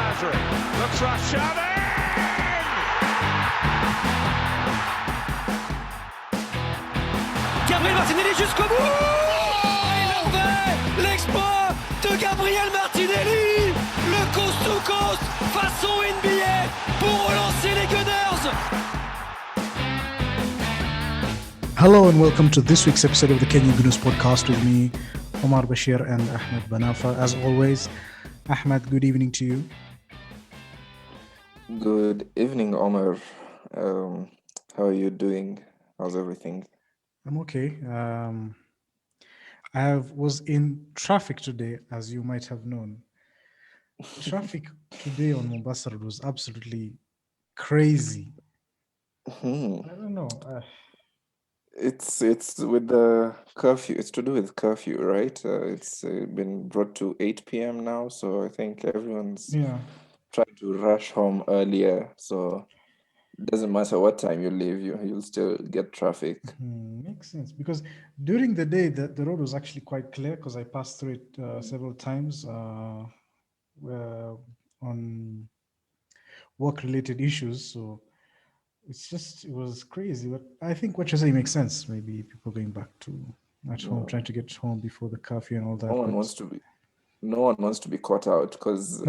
Nasri looks for Xavi! Gabriel Martinelli jusqu'au bout. Oh, il a fait l'exploit de Gabriel Martinelli. Le coast to coast façon NBA pour relancer les Gunners. Hello and welcome to this week's episode of the Kenyan Gunners podcast with me, Omar Bashir and Ahmed Banafa. As always, Ahmed, good evening to you. Good evening, Omar. How are you doing? How's everything? I'm okay. I was in traffic today, as you might have known. Traffic today on Mombasa was absolutely crazy. I don't know. It's with the curfew. It's to do with curfew, right? It's been brought to 8 p.m. now, so I think everyone's trying to rush home earlier. So it doesn't matter what time you leave, you'll still get traffic. Makes sense, because during the day the road was actually quite clear because I passed through it several times on work-related issues. So it was crazy. But I think what you're saying makes sense. Maybe people going back at home, trying to get home before the curfew and all that. No one wants to be caught out because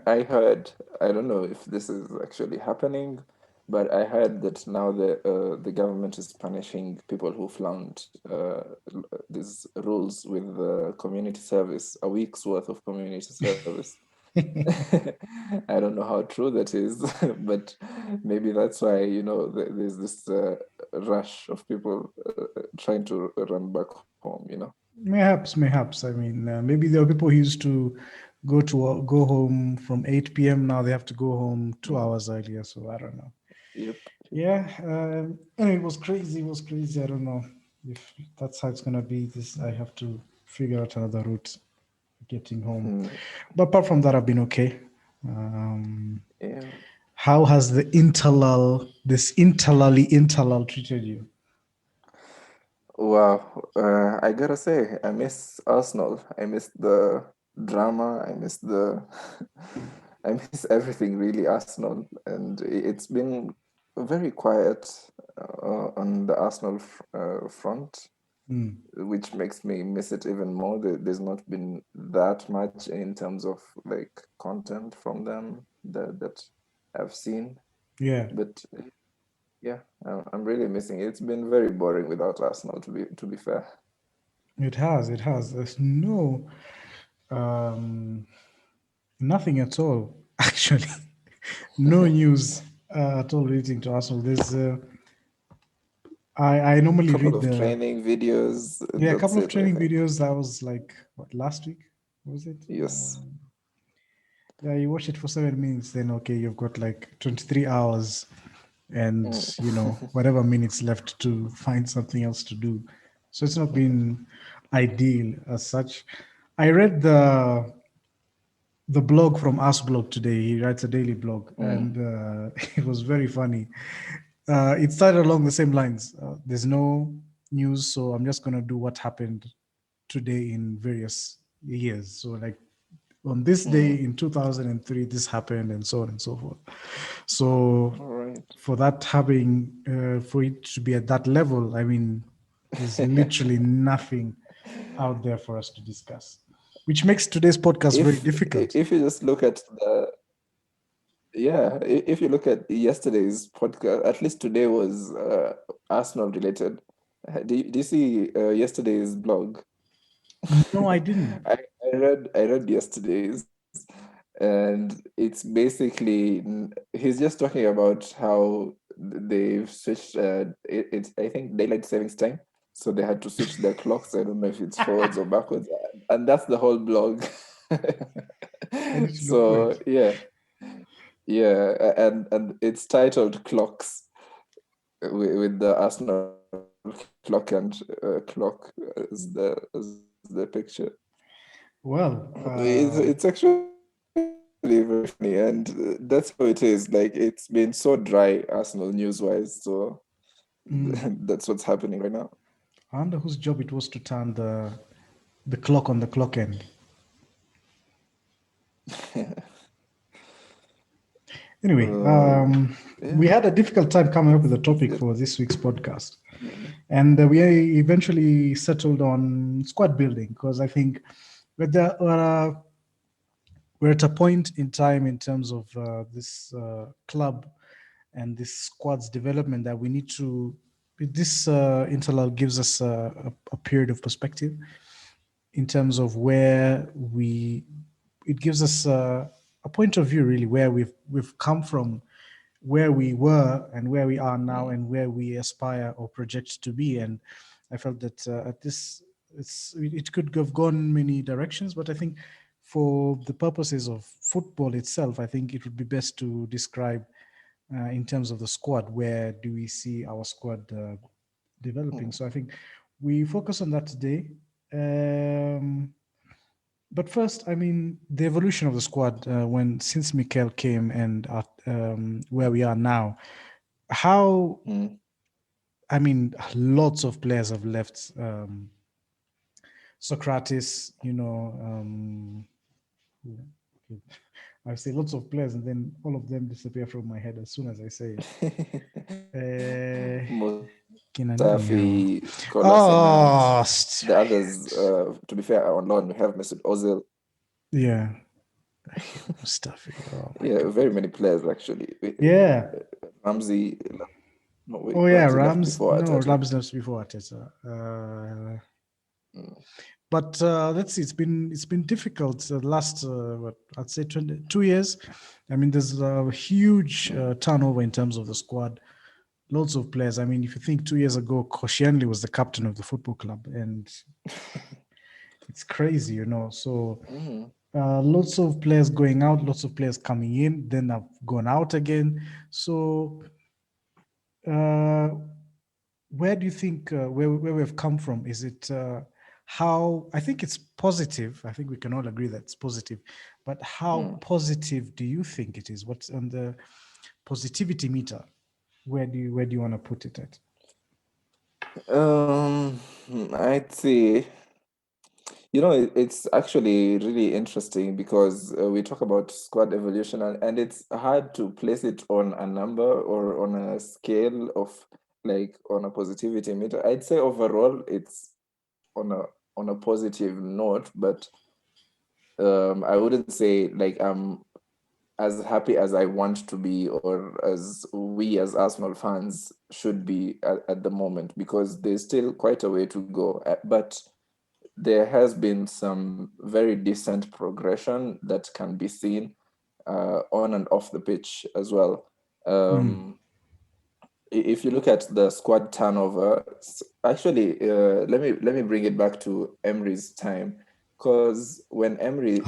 I heard, I don't know if this is actually happening, but I heard that now the government is punishing people who flouted these rules with community service, a week's worth of community service. I don't know how true that is, but maybe that's why, there's this rush of people trying to run back home, Mayhaps. I mean, maybe there are people who used to go home from 8 p.m. Now they have to go home 2 hours earlier. So I don't know. Yep. Yeah. And it was crazy. I don't know if that's how it's gonna be. I have to figure out another route getting home. But apart from that, I've been okay. How has this Interlully treated you? Wow, I gotta say, I miss Arsenal. I miss the drama. I miss I miss everything really Arsenal, and it's been very quiet on the Arsenal front, which makes me miss it even more. There's not been that much in terms of like content from them that I've seen. Yeah, but. Yeah, I'm really missing it. It's been very boring without Arsenal, to be fair. It has. There's nothing at all, actually. No news at all relating to Arsenal. There's I normally read the training videos. Yeah, a couple of training videos. That was like last week, was it? Yes. Yeah, you watch it for 7 minutes, then okay, you've got like 23 hours and whatever minutes left to find something else to do. So it's not been ideal as such. I read the blog from Blog today. He writes a daily blog, and it was very funny. It started along the same lines. There's no news, so I'm just gonna do what happened today in various years. So like on this day in 2003, this happened, and so on and so forth. So for that for it to be at that level, I mean, there's literally nothing out there for us to discuss, which makes today's podcast very difficult. If you just look at if you look at yesterday's podcast, at least today was Arsenal related. Do you see yesterday's blog? No, I didn't. I read yesterday's, and it's basically he's just talking about how they've switched. It's I think daylight savings time, so they had to switch their clocks. I don't know if it's forwards or backwards, and that's the whole blog. So yeah, and it's titled "Clocks" with the Arsenal clock and clock as the picture. Well, it's actually very funny, and that's how it is. Like, it's been so dry, Arsenal news-wise, so that's what's happening right now. I wonder whose job it was to turn the clock on the clock end. Anyway, we had a difficult time coming up with a topic Yeah. for this week's podcast. And we eventually settled on squad building because I think we're at a point in time in terms of this club and this squad's development that we need to. This Interlull gives us a period of perspective in terms of where it gives us a point of view really where we've come from, where we were and where we are now, and where we aspire or project to be. And I felt that at this, it could have gone many directions, but I think for the purposes of football itself, I think it would be best to describe in terms of the squad, where do we see our squad developing. So I think we focus on that today. But first, I mean, the evolution of the squad since Mikel came and where we are now, how, I mean, lots of players have left. Socrates, I say lots of players, and then all of them disappear from my head as soon as I say it. Mustafi, Oh, the others, to be fair, are on loan. We have Mesut Ozil. Yeah. Mustafi. Oh, yeah, God. very many players actually. Yeah. Ramsey. No, wait, Ramsey left before Arteta. Ramsey left before Arteta. But let's see. It's been difficult. The last, I'd say 2 years. I mean, there's a huge turnover in terms of the squad. Lots of players. I mean, if you think 2 years ago, Koscielny was the captain of the football club, and it's crazy, So lots of players going out, lots of players coming in, then have gone out again. So where do you think where we've come from? Is it how? I think it's positive. I think we can all agree that it's positive. But how positive do you think it is? What's on the positivity meter? Where do you want to put it at? I'd say, it's actually really interesting because we talk about squad evolution, and it's hard to place it on a number or on a scale of like on a positivity meter. I'd say overall it's on a positive note, but I wouldn't say like I'm as happy as I want to be, or as we as Arsenal fans should be at the moment, because there's still quite a way to go. But there has been some very decent progression that can be seen on and off the pitch as well. If you look at the squad turnover, actually, let me bring it back to Emery's time, because when Emery,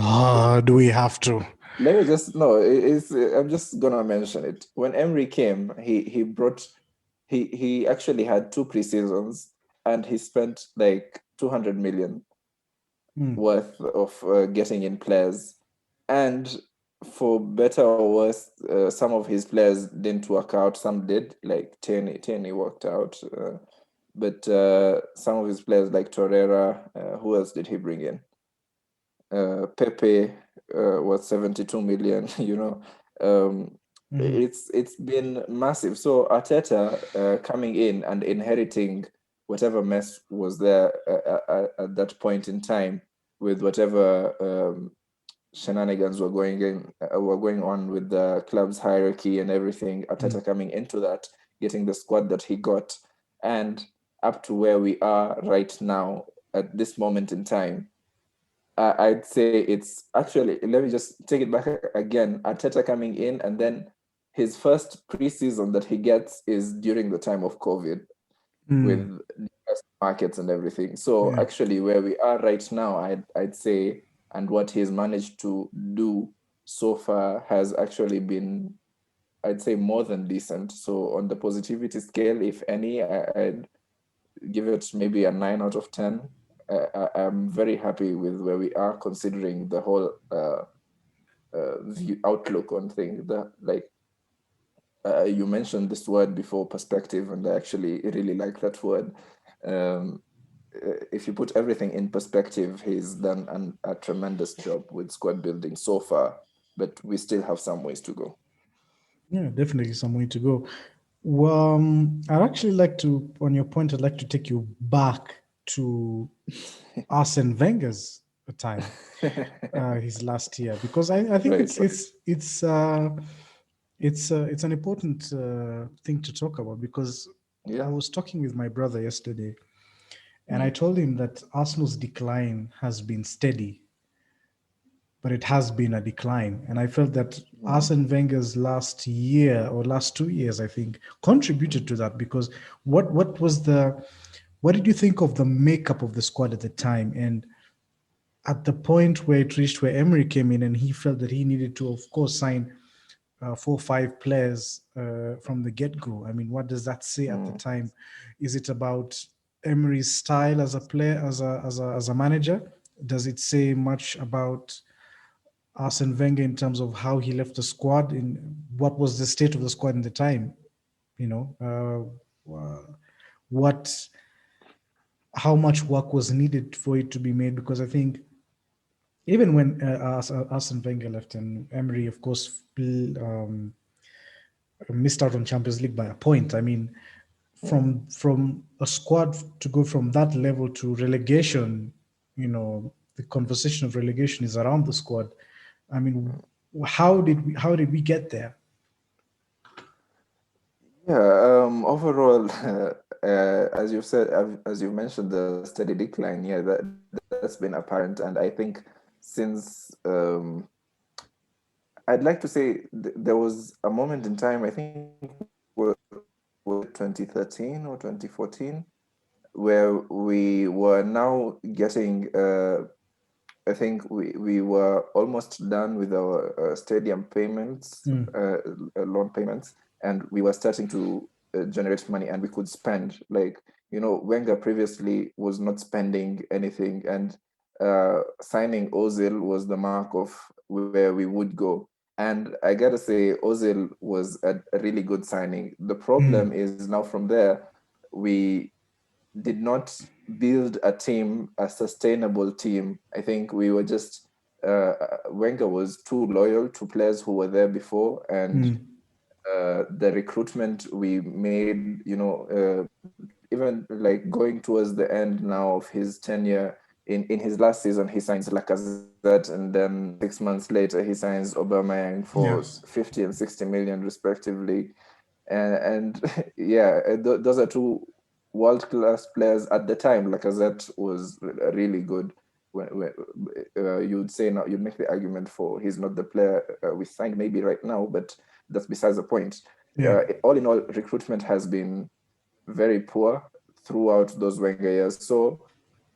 do we have to? let me just I'm just gonna mention it. When Emery came, he actually had 2 pre-seasons, and he spent like 200 million worth of getting in players, and for better or worse, some of his players didn't work out. Some did, like Tierney worked out, but some of his players like Torreira, who else did he bring in? Pepe was 72 million. It's been massive. So Arteta coming in and inheriting whatever mess was there at that point in time, with whatever shenanigans were going on with the club's hierarchy and everything. Arteta coming into that, getting the squad that he got, and up to where we are right now at this moment in time. I'd say it's actually, let me just take it back again. Arteta coming in, and then his first preseason that he gets is during the time of COVID with markets and everything. So actually where we are right now, I'd say, and what he's managed to do so far has actually been, I'd say, more than decent. So on the positivity scale, if any, I'd give it maybe a 9 out of 10. I'm very happy with where we are, considering the whole outlook on things. You mentioned this word before, perspective, and I actually really like that word. If you put everything in perspective, he's done a tremendous job with squad building so far, but we still have some ways to go. Yeah, definitely some way to go. Well, I'd actually like to, on your point, I'd like to take you back to Arsene Wenger's time, his last year, because I think Right, right. it's an important thing to talk about, because I Yeah. was talking with my brother yesterday, and I Mm, told him that Arsenal's decline has been steady, but it has been a decline. And I felt that mm, Arsene Wenger's last year or last 2 years, I think, contributed to that, because what did you think of the makeup of the squad at the time? And at the point where it reached, where Emery came in and he felt that he needed to, of course, sign 4 or 5 players from the get-go. I mean, what does that say at the mm. time? Is it about Emery's style as a player, as a manager? Does it say much about Arsene Wenger in terms of how he left the squad? In what was the state of the squad in the time? You know, what, how much work was needed for it to be made? Because I think even when Arsene Wenger left and Emery, of course, missed out on Champions League by a point. I mean, Mm. from a squad to go from that level to relegation, the conversation of relegation is around the squad. I mean, how did we get there? Yeah, overall, as you've said, as you mentioned, the steady decline, yeah, that's been apparent. And I think since I'd like to say there was a moment in time, I think was 2013 or 2014, where we were now getting I think we were almost done with our stadium payments, Mm, loan payments, and we were starting to generate money, and we could spend. Like, Wenger previously was not spending anything, and signing Ozil was the mark of where we would go. And I gotta say, Ozil was a really good signing. The problem mm, is now from there, we did not build a team, a sustainable team. I think we were just Wenger was too loyal to players who were there before, and mm, the recruitment we made, even like going towards the end now of his tenure. In his last season, he signs Lacazette, and then 6 months later, he signs Aubameyang yeah. for 50 and 60 million, respectively. And yeah, those are two world-class players at the time. Lacazette was really good. You'd say now, you'd make the argument for he's not the player we signed maybe right now, but that's besides the point. Yeah. All in all, recruitment has been very poor throughout those Wenger years. So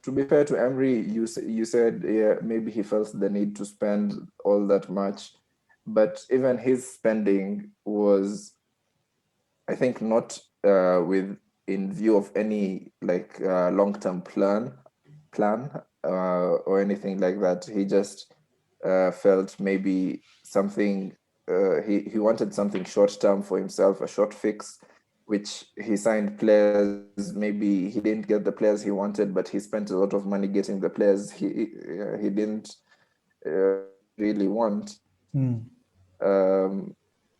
to be fair to Emery, you said, yeah, maybe he felt the need to spend all that much, but even his spending was, I think, not with in view of any like long-term plan or anything like that. He just felt maybe something. He wanted something short-term for himself, a short fix, which he signed players. Maybe he didn't get the players he wanted, but he spent a lot of money getting the players he didn't really want. Mm,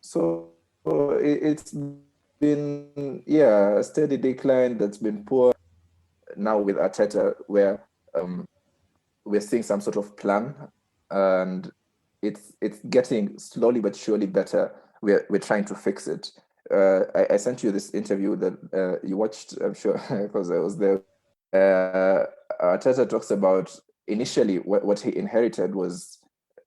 So it's been, yeah, a steady decline that's been poor. Now with Arteta, where we're seeing some sort of plan, and it's getting slowly but surely better. We're trying to fix it. I sent you this interview that you watched, I'm sure, because I was there. Arteta talks about initially what he inherited was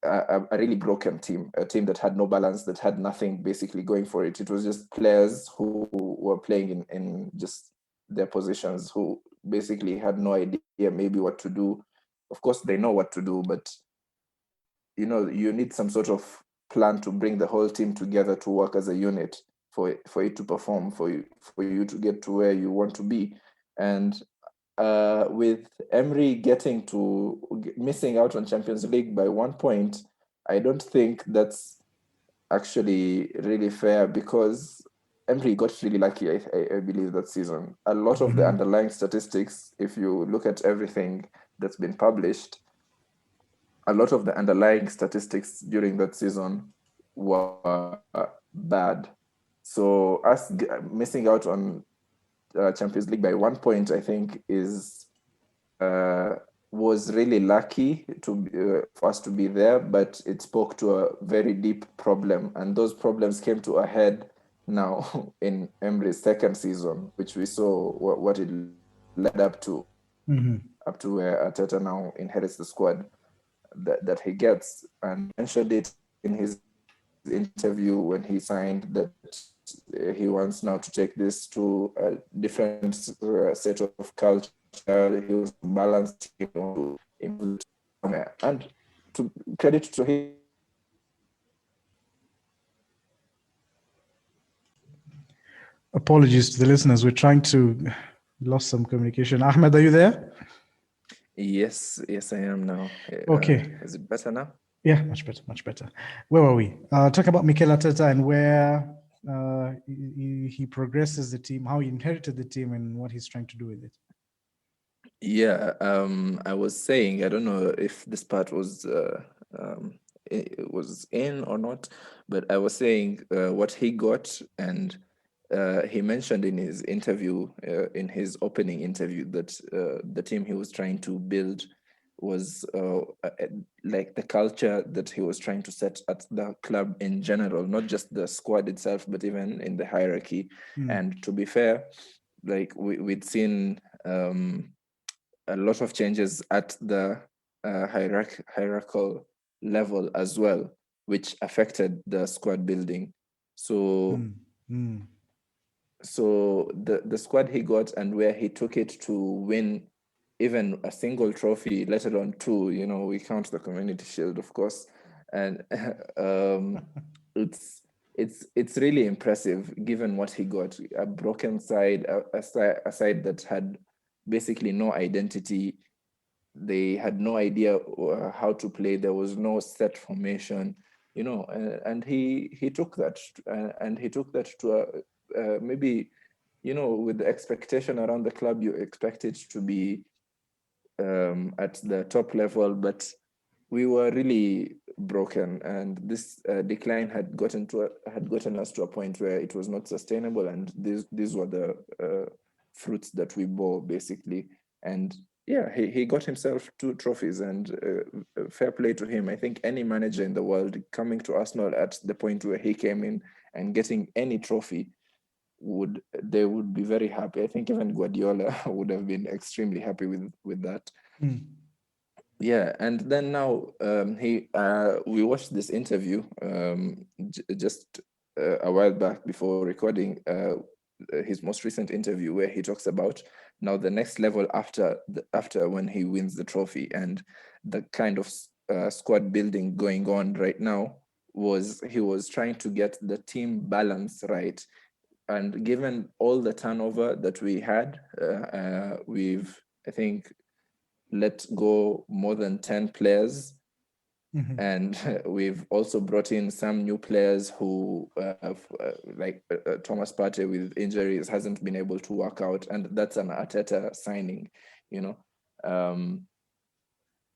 a really broken team, a team that had no balance, that had nothing basically going for it. It was just players who were playing in just their positions, who basically had no idea maybe what to do. Of course, they know what to do, but you need some sort of plan to bring the whole team together to work as a unit for it to perform, for you to get to where you want to be. And with Emery missing out on Champions League by 1 point, I don't think that's actually really fair, because Emery got really lucky, I believe, that season. A lot of the mhm, underlying statistics, if you look at everything that's been published, a lot of the underlying statistics during that season were bad. So us missing out on Champions League by 1 point, I think, was really lucky for us to be there, but it spoke to a very deep problem, and those problems came to a head now in Emery's second season, which we saw what it led up to, up to where Arteta now inherits the squad that he gets, and mentioned it in his interview when he signed that he wants now to take this to a different set of culture. He was balanced, to improve somewhere. And to credit to him. Apologies to the listeners. We're trying to lost some communication. Ahmed, are you there? Yes, I am now. Okay. Is it better now? Yeah, much better. Where were we? Talk about Mikel Arteta and where he progresses the team, how he inherited the team, and what he's trying to do with it. Yeah, I was saying, I don't know if this part was it was in or not, but I was saying what he got, and he mentioned in his interview, in his opening interview, that the team he was trying to build was like the culture that he was trying to set at the club in general, not just the squad itself, but even in the hierarchy. And to be fair, like we'd seen a lot of changes at the hierarchical level as well, which affected the squad building. So so the squad he got and where he took it to win even a single trophy, let alone two, we count the Community Shield, of course, and it's really impressive given what he got. A broken side, a side that had basically no identity. They had no idea how to play. There was no set formation, and he took that, and he took that to maybe, with the expectation around the club, you expect it to be at the top level, but we were really broken, and this decline had gotten us to a point where it was not sustainable, and these were the fruits that we bore, basically. And yeah, he got himself 2 trophies, and fair play to him. I think any manager in the world coming to Arsenal at the point where he came in and getting any trophy would be very happy. I think even Guardiola would have been extremely happy with that. Yeah, and then now we watched this interview just a while back before recording his most recent interview, where he talks about now the next level after when he wins the trophy, and the kind of squad building going on right now he was trying to get the team balance right. And given all the turnover that we had, we've, I think, let go more than 10 players. And we've also brought in some new players who, like Thomas Partey with injuries, hasn't been able to work out. And that's an Arteta signing, who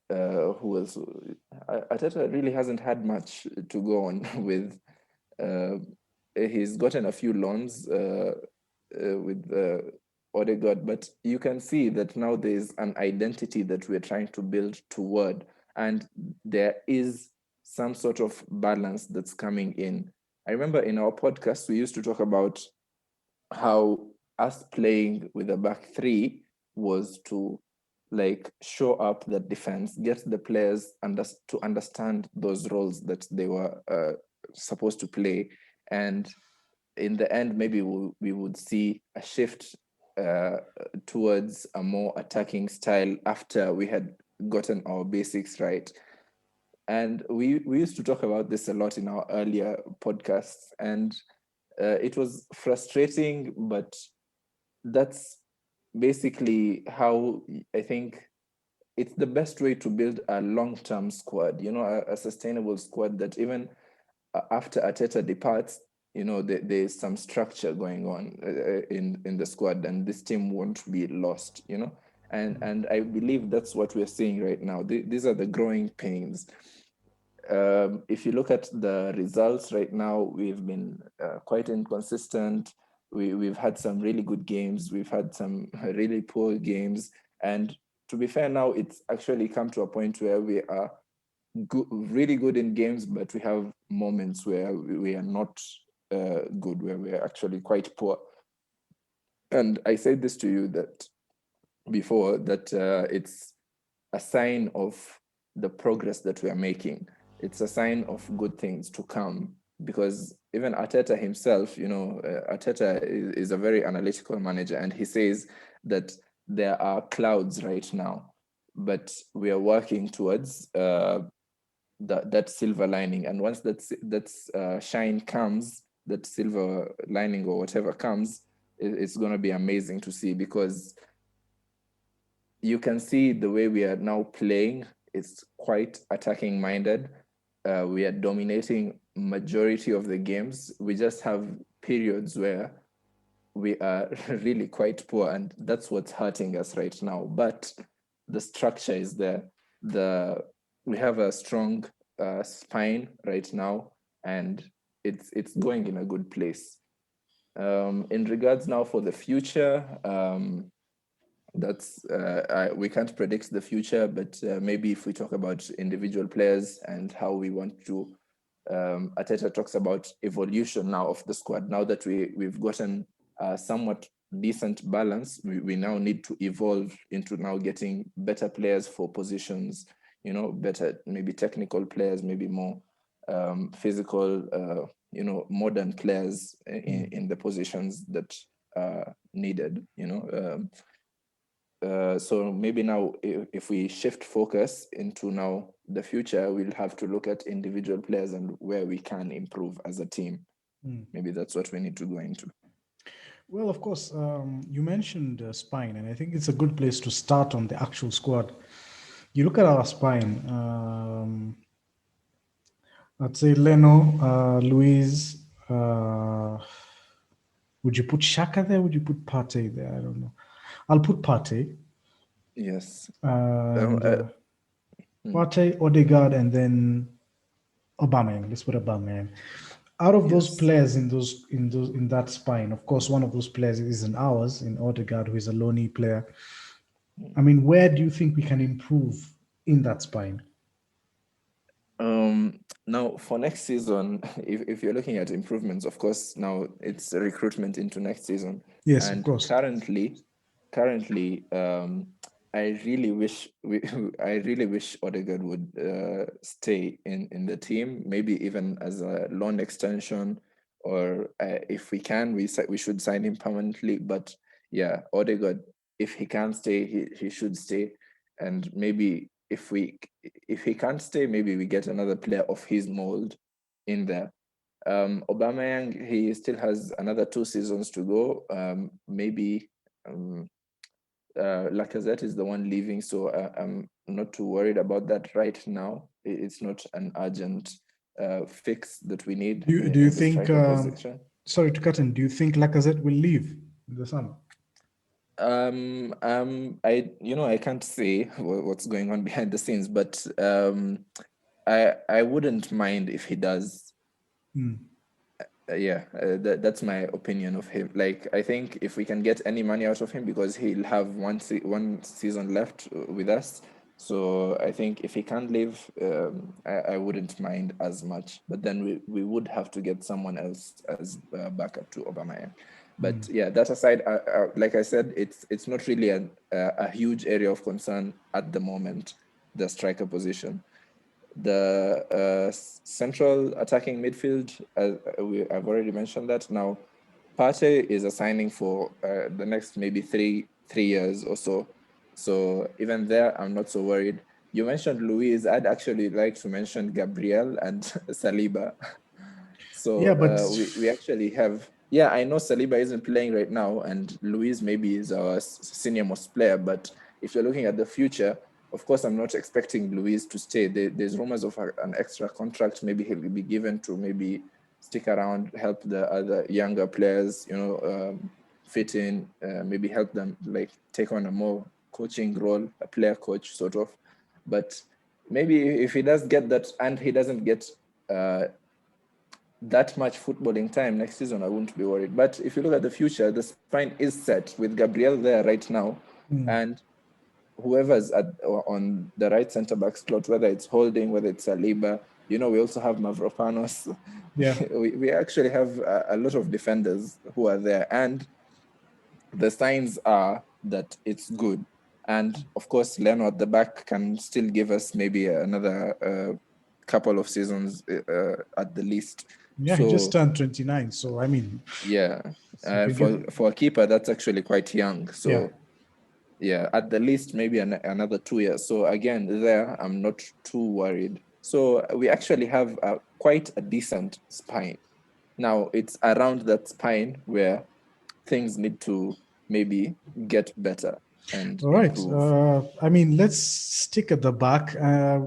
else? Arteta really hasn't had much to go on with. He's gotten a few loans with Odegaard, but you can see that now there's an identity that we're trying to build toward, and there is some sort of balance that's coming in. I remember in our podcast, we used to talk about how us playing with a back three was to like show up the defense, get the players to understand those roles that they were supposed to play. And in the end, maybe we would see a shift towards a more attacking style after we had gotten our basics right. And we used to talk about this a lot in our earlier podcasts, and it was frustrating, but that's basically how I think it's the best way to build a long-term squad, a sustainable squad that even after Arteta departs, there's some structure going on in the squad, and this team won't be lost, and I believe that's what we're seeing right now. These are the growing pains. if you look at the results right now, we've been quite inconsistent. We've had some really good games. We've had some really poor games. And to be fair, now it's actually come to a point where we are really good in games, but we have moments where we are not good, where we are actually quite poor. And I said this to you that before, that it's a sign of the progress that we are making. It's a sign of good things to come, because even Arteta himself, Arteta is a very analytical manager, and he says that there are clouds right now, but we are working towards that silver lining. And once that shine comes, that silver lining or whatever comes, it's going to be amazing to see, because you can see the way we are now playing. It's quite attacking minded. We are dominating majority of the games. We just have periods where we are really quite poor, and that's what's hurting us right now. But the structure is there. We have a strong spine right now, and it's going in a good place. In regards now for the future, we can't predict the future, but maybe if we talk about individual players and how we want to, Arteta talks about evolution now of the squad. Now that we've gotten somewhat decent balance, we now need to evolve into now getting better players for positions, better, maybe technical players, maybe more physical, modern players in the positions that are needed, so maybe now if we shift focus into now the future, we'll have to look at individual players and where we can improve as a team. Maybe that's what we need to go into. Well, of course, you mentioned spine, and I think it's a good place to start on the actual squad. You look at our spine, I'd say Leno, Luis, would you put Xhaka there? Would you put Partey there? I don't know. I'll put Partey. Yes. Partey, Odegaard, and then Aubameyang. Let's put Aubameyang. Out of those players in that spine, of course, one of those players isn't ours, in Odegaard, who is a lonely player. I mean, where do you think we can improve in that spine? Now, for next season, if you're looking at improvements, of course, now it's a recruitment into next season. Yes, and of course. Currently, I really wish Odegaard would stay in the team, maybe even as a loan extension, or if we can, we should sign him permanently. But yeah, Odegaard, if he can stay, he should stay. And maybe if he can't stay, maybe we get another player of his mold in there. Aubameyang, he still has another 2 seasons to go. Maybe Lacazette is the one leaving, so I'm not too worried about that right now. It's not an urgent fix that we need. Do you think? Sorry to cut in. Do you think Lacazette will leave in the summer? I can't say what's going on behind the scenes, but I wouldn't mind if he does. That's my opinion of him. Like, I think if we can get any money out of him, because he'll have one season left with us, so I think if he can't leave, I wouldn't mind as much. But then we would have to get someone else as backup to Aubameyang. But yeah, that aside, like I said, it's not really a huge area of concern at the moment, the striker position. The central attacking midfield, I've already mentioned that. Now, Partey is a signing for the next maybe three years or so. So even there, I'm not so worried. You mentioned Luis. I'd actually like to mention Gabriel and Saliba. So yeah, but we actually have. Yeah, I know Saliba isn't playing right now, and Luis maybe is our senior most player. But if you're looking at the future, of course, I'm not expecting Luis to stay. There's rumors of an extra contract. Maybe he'll be given to maybe stick around, help the other younger players, fit in, maybe help them like take on a more coaching role, a player coach sort of. But maybe if he does get that and he doesn't get that much footballing time next season, I wouldn't be worried. But if you look at the future, the spine is set with Gabriel there right now, and whoever's on the right centre back slot, whether it's Holding, whether it's Saliba, we also have Mavropanos. Yeah. we actually have a lot of defenders who are there, and the signs are that it's good. And of course, Leno at the back can still give us maybe another couple of seasons at the least. Yeah, he just turned 29. So, I mean... Yeah, for a keeper, that's actually quite young. So, yeah, at the least, maybe another 2 years. So, again, there, I'm not too worried. So, we actually have quite a decent spine. Now, it's around that spine where things need to maybe get better. And all right. improve. I mean, let's stick at the back. I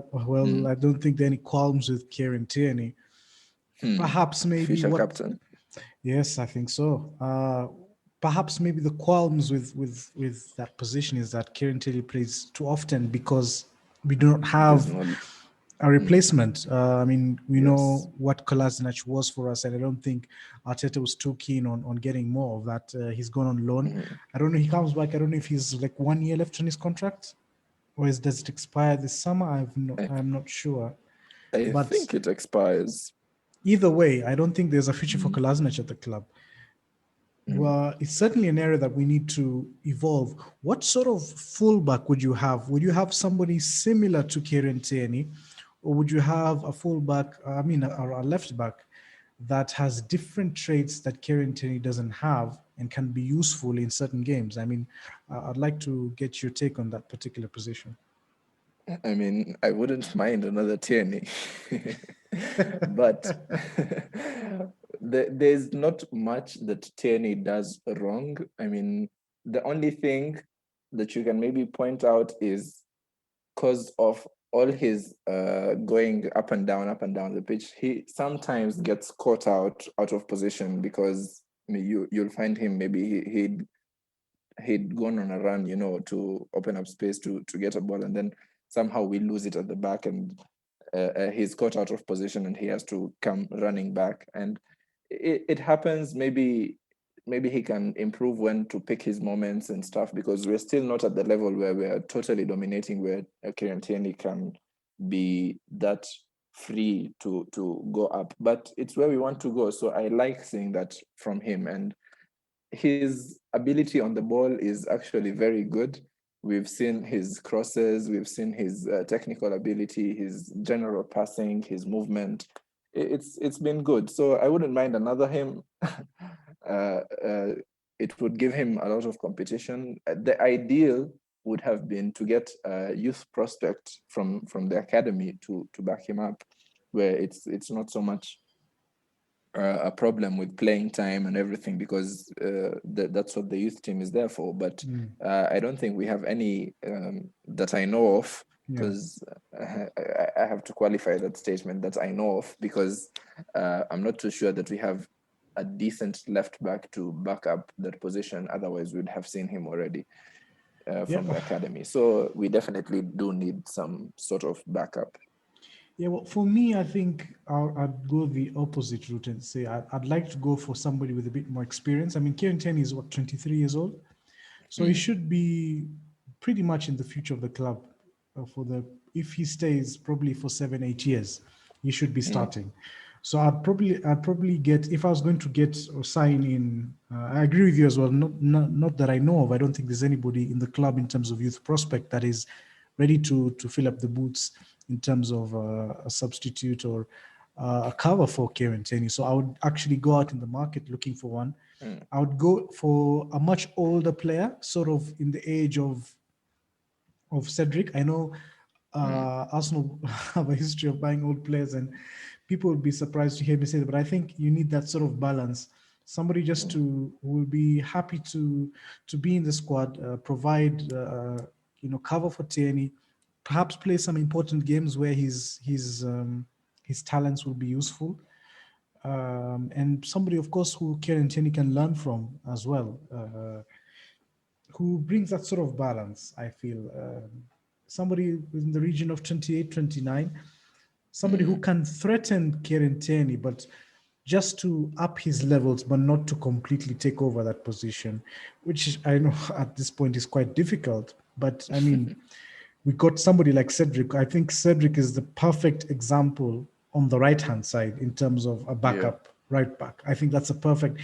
don't think there are any qualms with Kieran Tierney. Perhaps maybe future captain. Yes, I think so. Perhaps maybe the qualms with that position is that Kieran Tierney plays too often because we do not have a replacement. I mean, we know what Kolasinac was for us, and I don't think Arteta was too keen on getting more of that. He's gone on loan. I don't know. He comes back. I don't know if he's like 1 year left on his contract, or does it expire this summer? I'm not sure. I think it expires. Either way, I don't think there's a future for Kolasinac at the club. Well, it's certainly an area that we need to evolve. What sort of fullback would you have? Would you have somebody similar to Kieran Tierney, or would you have a fullback, a left back that has different traits that Kieran Tierney doesn't have and can be useful in certain games? I mean, I'd like to get your take on that particular position. I mean, I wouldn't mind another Tierney, but there's not much that Tierney does wrong. I mean, the only thing that you can maybe point out is because of all his going up and down the pitch, he sometimes gets caught out of position because you'll find him maybe he'd gone on a run, to open up space to get a ball, and then somehow we lose it at the back, and he's caught out of position and he has to come running back. And it happens. Maybe he can improve when to pick his moments and stuff, because we're still not at the level where we're totally dominating, where Kieran Tierney can be that free to go up. But it's where we want to go. So I like seeing that from him. And his ability on the ball is actually very good. We've seen his crosses, we've seen his technical ability, his general passing, his movement. It's been good. So I wouldn't mind another him. It would give him a lot of competition. The ideal would have been to get a youth prospect from the academy to back him up, where it's not so much a problem with playing time and everything, because that's what the youth team is there for. But I don't think we have any that I know of, because I have to qualify that statement, that I know of, because I'm not too sure that we have a decent left back to back up that position. Otherwise, we'd have seen him already from the academy. So we definitely do need some sort of backup. Yeah, well, for me, I think I'd go the opposite route and say I'd like to go for somebody with a bit more experience. I mean, Kieran Tierney is 23 years old, so he should be pretty much in the future of the club. If he stays probably for 7-8 years, he should be starting. So I'd probably get, if I was going to get or sign in. I agree with you as well. Not that I know of. I don't think there's anybody in the club in terms of youth prospect that is ready to fill up the boots in terms of a substitute or a cover for Kieran Tierney. So I would actually go out in the market looking for one. I would go for a much older player, sort of in the age of Cedric. I know Arsenal have a history of buying old players, and people would be surprised to hear me say that, but I think you need that sort of balance. Somebody just who will be happy to be in the squad, provide cover for Tierney, perhaps play some important games where his talents will be useful, and somebody, of course, who Kieran Tierney can learn from as well, who brings that sort of balance, I feel. somebody in the region of 28, 29, somebody who can threaten Kieran Tierney, but just to up his levels, but not to completely take over that position, which I know at this point is quite difficult. But I mean, we got somebody like Cedric. I think Cedric is the perfect example on the right-hand side in terms of a backup right back. I think that's a perfect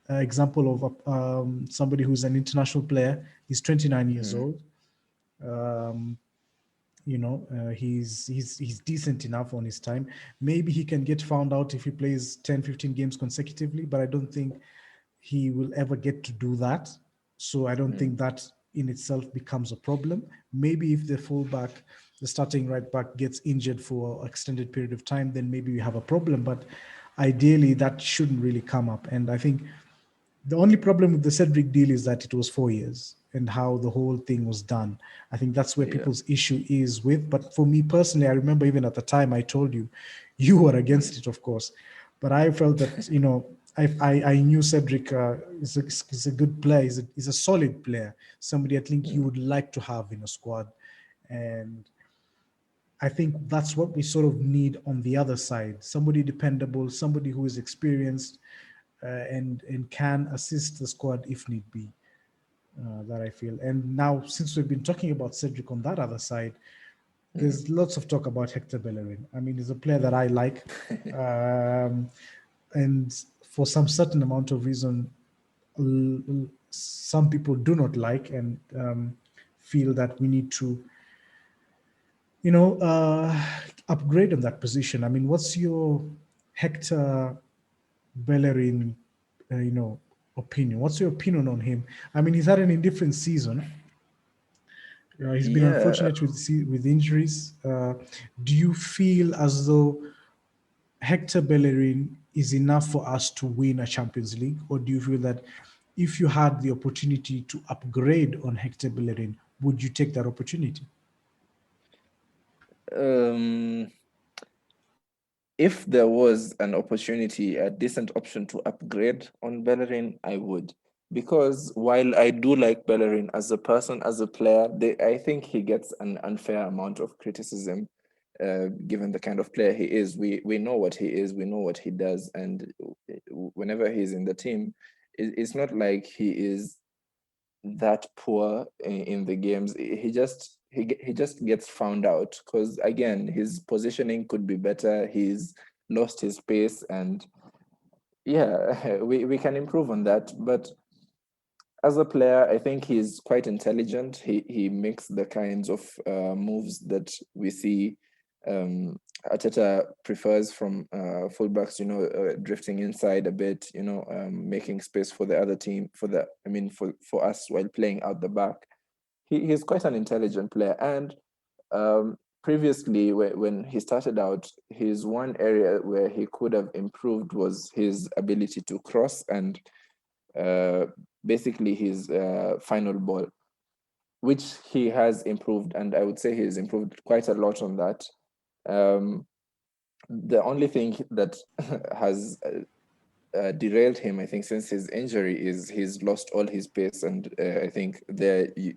example of somebody who's an international player. He's 29 years old. He's decent enough on his time. Maybe he can get found out if he plays 10, 15 games consecutively, but I don't think he will ever get to do that. So I don't think that in itself becomes a problem. Maybe if the fullback, the starting right back, gets injured for an extended period of time, then maybe we have a problem. But ideally, that shouldn't really come up. And I think the only problem with the Cedric deal is that it was 4 years and how the whole thing was done. I think that's where people's issue is with. But for me personally, I remember even at the time I told you, you were against it, of course. But I felt that, I knew Cedric is a good player. He's a solid player, somebody I think you would like to have in a squad. And I think that's what we sort of need on the other side. Somebody dependable, somebody who is experienced, and can assist the squad if need be, that I feel. And now, since we've been talking about Cedric on that other side, there's lots of talk about Hector Bellerin. I mean, he's a player that I like. And for some certain amount of reason, some people do not like and feel that we need to, upgrade on that position. I mean, what's your Hector Bellerin, opinion? What's your opinion on him? I mean, he's had an indifferent season. He's been unfortunate with injuries. Do you feel as though Hector Bellerin is enough for us to win a Champions League, or do you feel that if you had the opportunity to upgrade on Hector Bellerin, would you take that opportunity? If there was an opportunity, a decent option to upgrade on Bellerin, I would. Because while I do like Bellerin as a person, as a player, I think he gets an unfair amount of criticism, given the kind of player he is. We know what he is, we know what he does, and whenever he's in the team, it's not like he is that poor in the games. He just gets found out because, again, his positioning could be better. He's lost his pace, and we can improve on that. But as a player, I think he's quite intelligent. He makes the kinds of moves that we see Arteta prefers from fullbacks, drifting inside a bit, making space for the other team, for us while playing out the back. He's quite an intelligent player. And previously, when he started out, his one area where he could have improved was his ability to cross and basically his final ball, which he has improved. And I would say he's improved quite a lot on that. The only thing that has derailed him, I think, since his injury is he's lost all his pace, and I think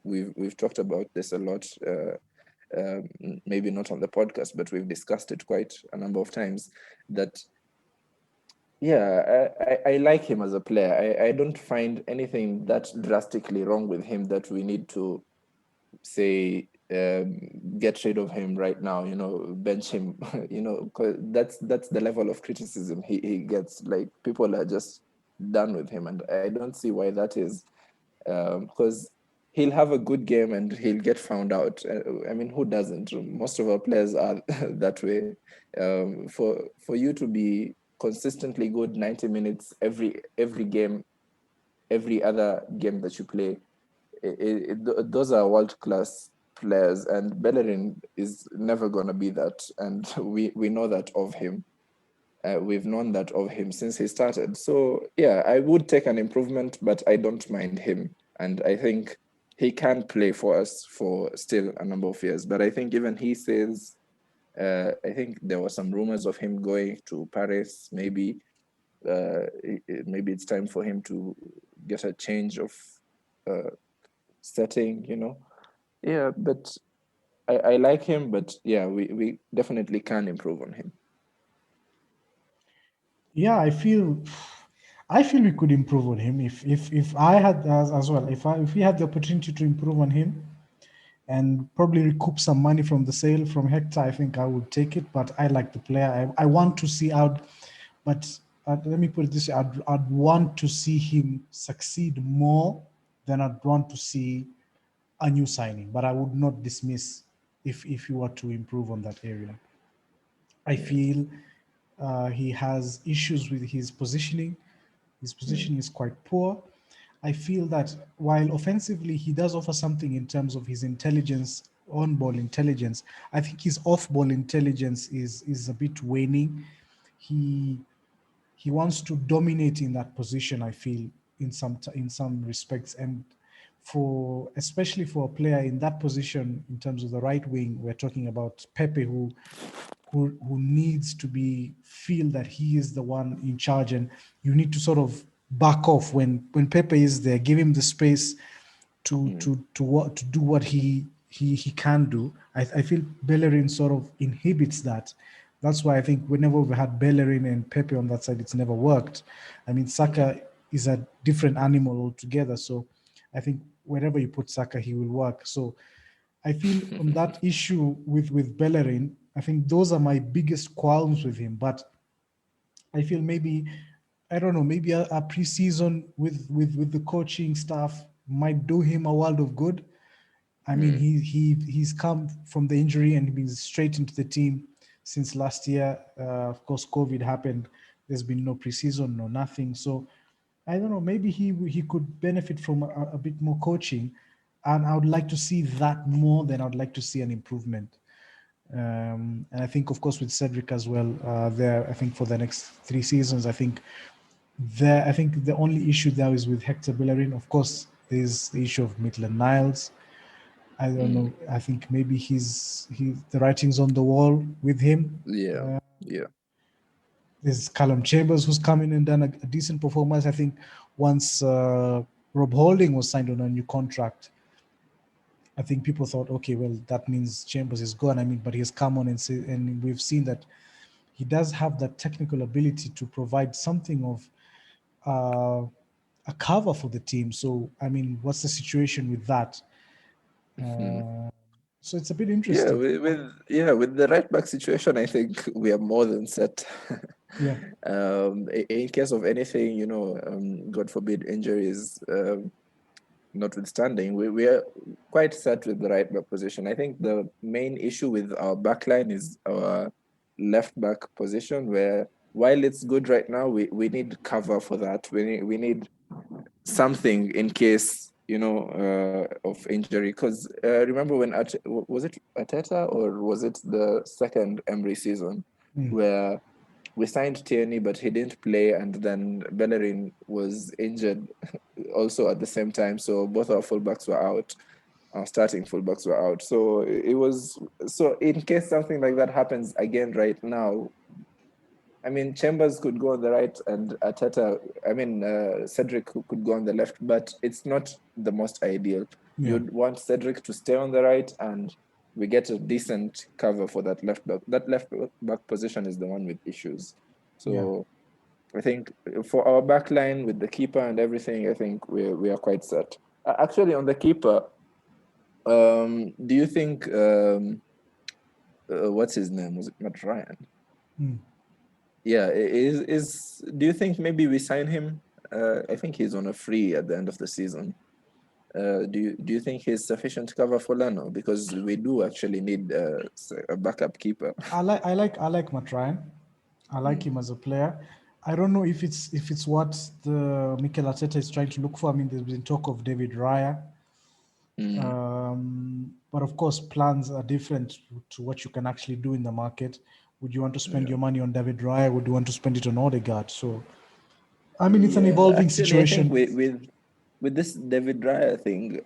we've talked about this a lot. Maybe not on the podcast, but we've discussed it quite a number of times. That I like him as a player. I don't find anything that drastically wrong with him that we need to say get rid of him right now, bench him, because that's the level of criticism he gets. Like, people are just done with him, and I don't see why that is, because he'll have a good game and he'll get found out. I mean, who doesn't? Most of our players are that way. For you to be consistently good 90 minutes every game, every other game that you play, those are world-class players, and Bellerin is never going to be that, and we know that of him. We've known that of him since he started. So I would take an improvement, but I don't mind him, and I think he can play for us for still a number of years. But I think even he says, I think there were some rumors of him going to Paris. Maybe it's time for him to get a change of setting, but I like him, but yeah, we definitely can improve on him. Yeah, I feel we could improve on him if I had as well if we had the opportunity to improve on him and probably recoup some money from the sale from Hector. I think I would take it, but I like the player. I want to see out, but let me put it this way: I'd want to see him succeed more than I'd want to see a new signing. But I would not dismiss if you were to improve on that area. I feel he has issues with his positioning. His positioning is quite poor. I feel that while offensively he does offer something in terms of his intelligence, on-ball intelligence, I think his off-ball intelligence is a bit waning. He wants to dominate in that position, I feel, in some respects, and for especially for a player in that position in terms of the right wing, we're talking about Pepe, who needs to feel that he is the one in charge, and you need to sort of back off when Pepe is there. Give him the space to do what he can do. I feel Bellerin sort of inhibits that. That's why I think whenever we've had Bellerin and Pepe on that side, it's never worked. I mean, Saka is a different animal altogether. So I think wherever you put Saka, he will work. So I feel on that issue with Bellerin, I think those are my biggest qualms with him. But I feel maybe, I don't know, maybe a preseason with the coaching staff might do him a world of good. I mean, he's come from the injury and been straight into the team since last year. Of course, COVID happened. There's been no preseason, no nothing. So I don't know. Maybe he could benefit from a bit more coaching, and I would like to see that more than I would like to see an improvement. And I think, of course, with Cedric as well. There, I think for the next 3 seasons, I think the only issue there is with Hector Bellerin. Of course, there's the issue of Maitland-Niles. I don't know. I think maybe the writing's on the wall with him. Yeah. There's Callum Chambers, who's come in and done a decent performance. I think once Rob Holding was signed on a new contract, I think people thought, okay, well, that means Chambers is gone. I mean, but he's come on and we've seen that he does have that technical ability to provide something of a cover for the team. So, I mean, what's the situation with that? So it's a bit interesting. With the right back situation, I think we are more than set. Yeah. In case of anything, God forbid injuries, notwithstanding, we are quite set with the right back position. I think the main issue with our back line is our left back position, where while it's good right now, we need cover for that. We need something in case of injury, because remember when was it Arteta or was it the second Emery season where we signed Tierney but he didn't play, and then Bellerin was injured also at the same time, so both our fullbacks were out. Our starting fullbacks were out, so in case something like that happens again right now, I mean, Chambers could go on the right and Cedric could go on the left, but it's not the most ideal. Yeah. You'd want Cedric to stay on the right and we get a decent cover for that left back. That left back position is the one with issues. So I think for our back line with the keeper and everything, I think we are quite set. Actually, on the keeper, do you think, what's his name? Was it Matt Ryan? Yeah, do you think maybe we sign him? I think he's on a free at the end of the season. Do you think he's sufficient cover for Leno? Because we do actually need a backup keeper. I like Matt Ryan. I like him as a player. I don't know if it's what the Mikel Arteta is trying to look for. I mean, there's been talk of David Raya. But of course, plans are different to what you can actually do in the market. Would you want to spend your money on David Raya? Would you want to spend it on Odegaard? So, I mean, it's an evolving situation. I think with this David Raya thing,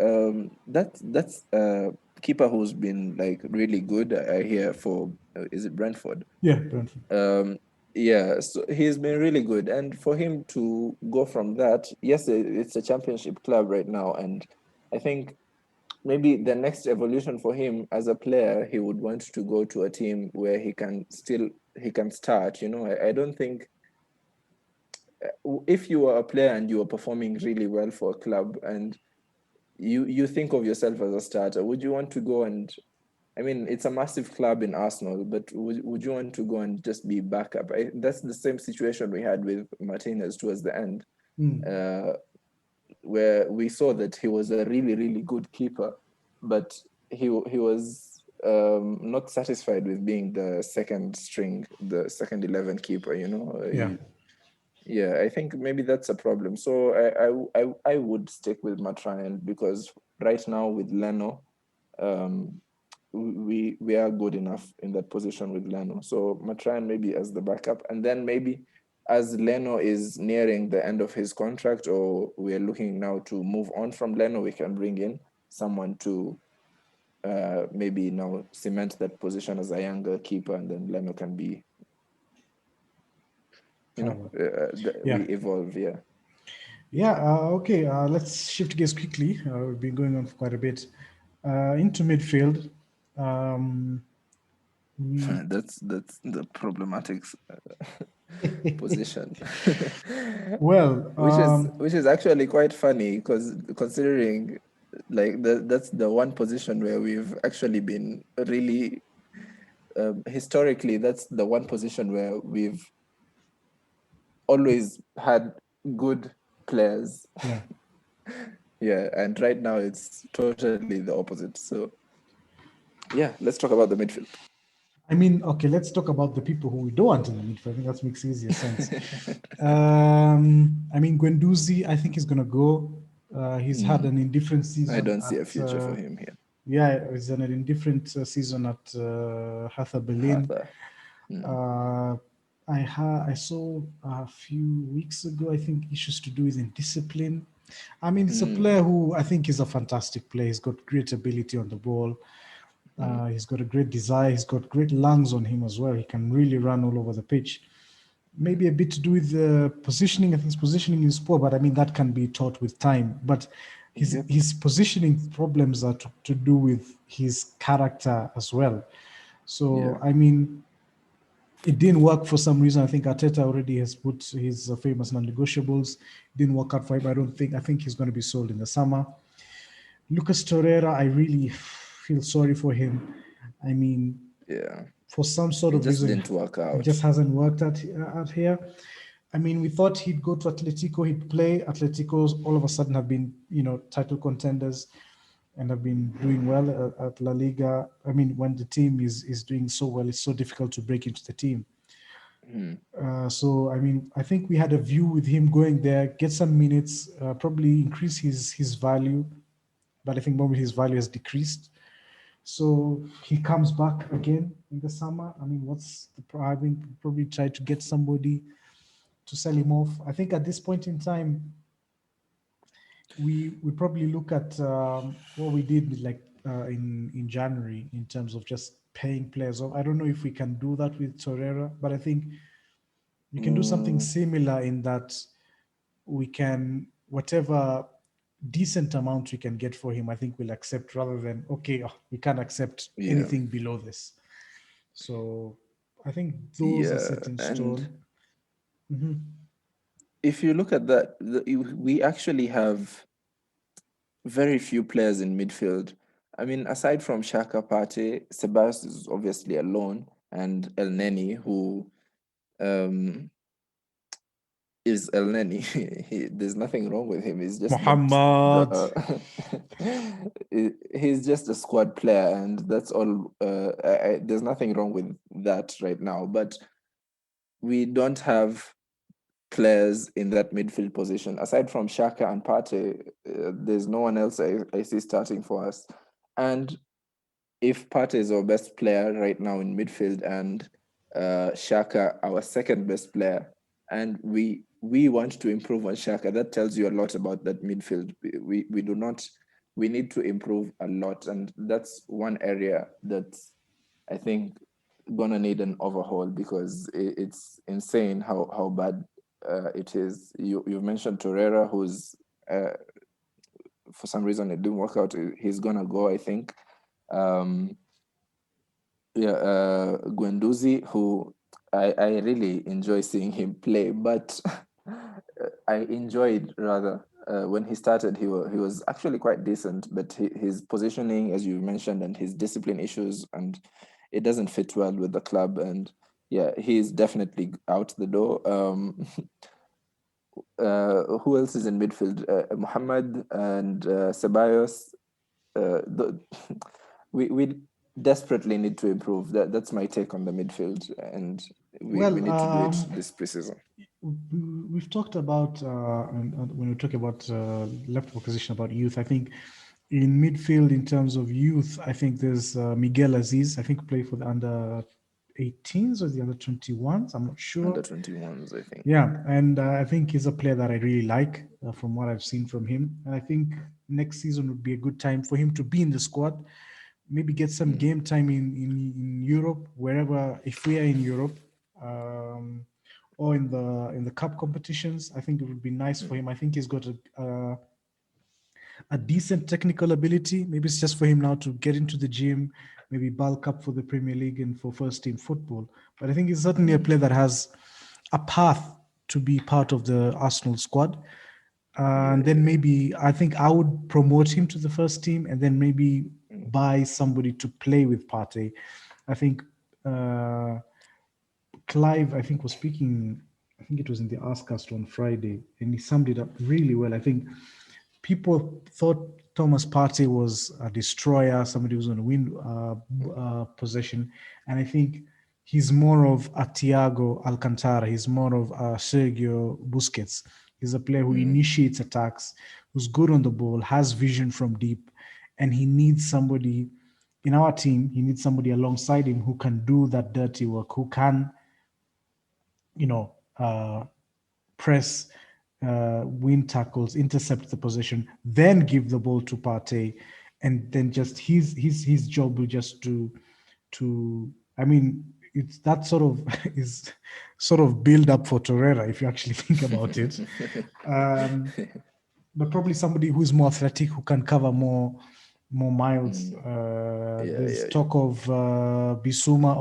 that's a keeper who's been like really good. I hear for is it Brentford? Yeah, Brentford. So he's been really good, and for him to go from that, yes, it's a championship club right now, and I think maybe the next evolution for him as a player, he would want to go to a team where he can start. I don't think if you are a player and you are performing really well for a club and you think of yourself as a starter, would you want to go and, I mean, it's a massive club in Arsenal, but would you want to go and just be backup? That's the same situation we had with Martinez towards the end, where we saw that he was a really, really good keeper, but he was not satisfied with being the second 11 keeper. Yeah, I think maybe that's a problem. So I would stick with Matt Ryan, because right now with Leno, we are good enough in that position with Leno. So Matt Ryan maybe as the backup, and then maybe as Leno is nearing the end of his contract, or we are looking now to move on from Leno, we can bring in someone to maybe now cement that position as a younger keeper, and then Leno can be, we evolve. Okay, let's shift gears quickly. We've been going on for quite a bit. Into midfield. That's the problematic position. Well, which is actually quite funny, because considering like that's the one position where we've actually been really historically, that's the one position where we've always had good players. Yeah, and right now it's totally the opposite. So yeah, let's talk about the midfield. I mean, okay, let's talk about the people who we don't want in the midfield. I think that makes easier sense. I mean, Guendouzi, I think he's going to go. He's had an indifferent season. I don't see a future for him here. Yeah, he's had an indifferent season at Hertha Berlin. I saw a few weeks ago, I think, issues to do with indiscipline. I mean, it's a player who I think is a fantastic player. He's got great ability on the ball. He's got a great desire. He's got great lungs on him as well. He can really run all over the pitch. Maybe a bit to do with the positioning. I think his positioning is poor, but I mean, that can be taught with time. But his positioning problems are to do with his character as well. So, I mean, it didn't work for some reason. I think Arteta already has put his famous non-negotiables. It didn't work out for him. I think he's going to be sold in the summer. Lucas Torreira, I really feel sorry for him. I mean, for some sort of reason, didn't work out. It just hasn't worked out here. I mean, we thought he'd go to Atletico, he'd play. Atletico's all of a sudden have been, title contenders and have been doing well at La Liga. I mean, when the team is doing so well, it's so difficult to break into the team. So, I mean, I think we had a view with him going there, get some minutes, probably increase his value. But I think probably his value has decreased. So he comes back again in the summer. I mean, what's the problem? Probably try to get somebody to sell him off. I think at this point in time, we probably look at what we did in January in terms of just paying players off. I don't know if we can do that with Torreira, but I think we can do something similar in that we can, whatever decent amount we can get for him, I think we'll accept, rather than we can't accept anything below this. So I think those are set in stone. If you look at that, we actually have very few players in midfield. I mean, aside from Xhaka, Partey, Sebas is obviously alone, and El Neni, who is El Neni. There's nothing wrong with him. He's just Muhammad. He's just a squad player, and that's all. There's nothing wrong with that right now. But we don't have players in that midfield position aside from Xhaka and Partey. There's no one else I see starting for us. And if Partey is our best player right now in midfield, and Xhaka our second best player, and we want to improve on Xhaka, that tells you a lot about that midfield. We need to improve a lot, and that's one area that's, I think, gonna need an overhaul, because it's insane how bad it is. You've mentioned Torreira, who's for some reason it didn't work out. He's gonna go, I think. Guendouzi, who I really enjoy seeing him play, but I enjoyed rather when he started. He was actually quite decent, but his positioning, as you mentioned, and his discipline issues, and it doesn't fit well with the club. And yeah, he's definitely out the door. Who else is in midfield? Muhammad and Ceballos. We desperately need to improve. That's my take on the midfield, and we need to do it this preseason. We've talked about when we talk about left position, about youth. I think in midfield, in terms of youth, I think there's Miguel Aziz. I think played for the under 18s or the under 21s. I'm not sure. Under 21s, I think. Yeah, and I think he's a player that I really like from what I've seen from him. And I think next season would be a good time for him to be in the squad. Maybe get some game time in Europe, wherever, if we are in Europe, or in the cup competitions. I think it would be nice for him. I think he's got a decent technical ability. Maybe it's just for him now to get into the gym, maybe bulk up for the Premier League and for first team football. But I think he's certainly a player that has a path to be part of the Arsenal squad. And then maybe I think I would promote him to the first team and then maybe buy somebody to play with Partey. I think Clive, I think, was speaking, I think it was in the Askcast on Friday, and he summed it up really well. I think people thought Thomas Partey was a destroyer, somebody who's going to win possession. And I think he's more of a Thiago Alcantara. He's more of a Sergio Busquets. He's a player who initiates attacks, who's good on the ball, has vision from deep, and he needs somebody in our team. He needs somebody alongside him who can do that dirty work, who can, press, win tackles, intercept the possession, then give the ball to Partey, and then just his job will just to I mean, it's that sort of is sort of build up for Torreira if you actually think about it. But probably somebody who's more athletic, who can cover more miles. There's talk of Bissouma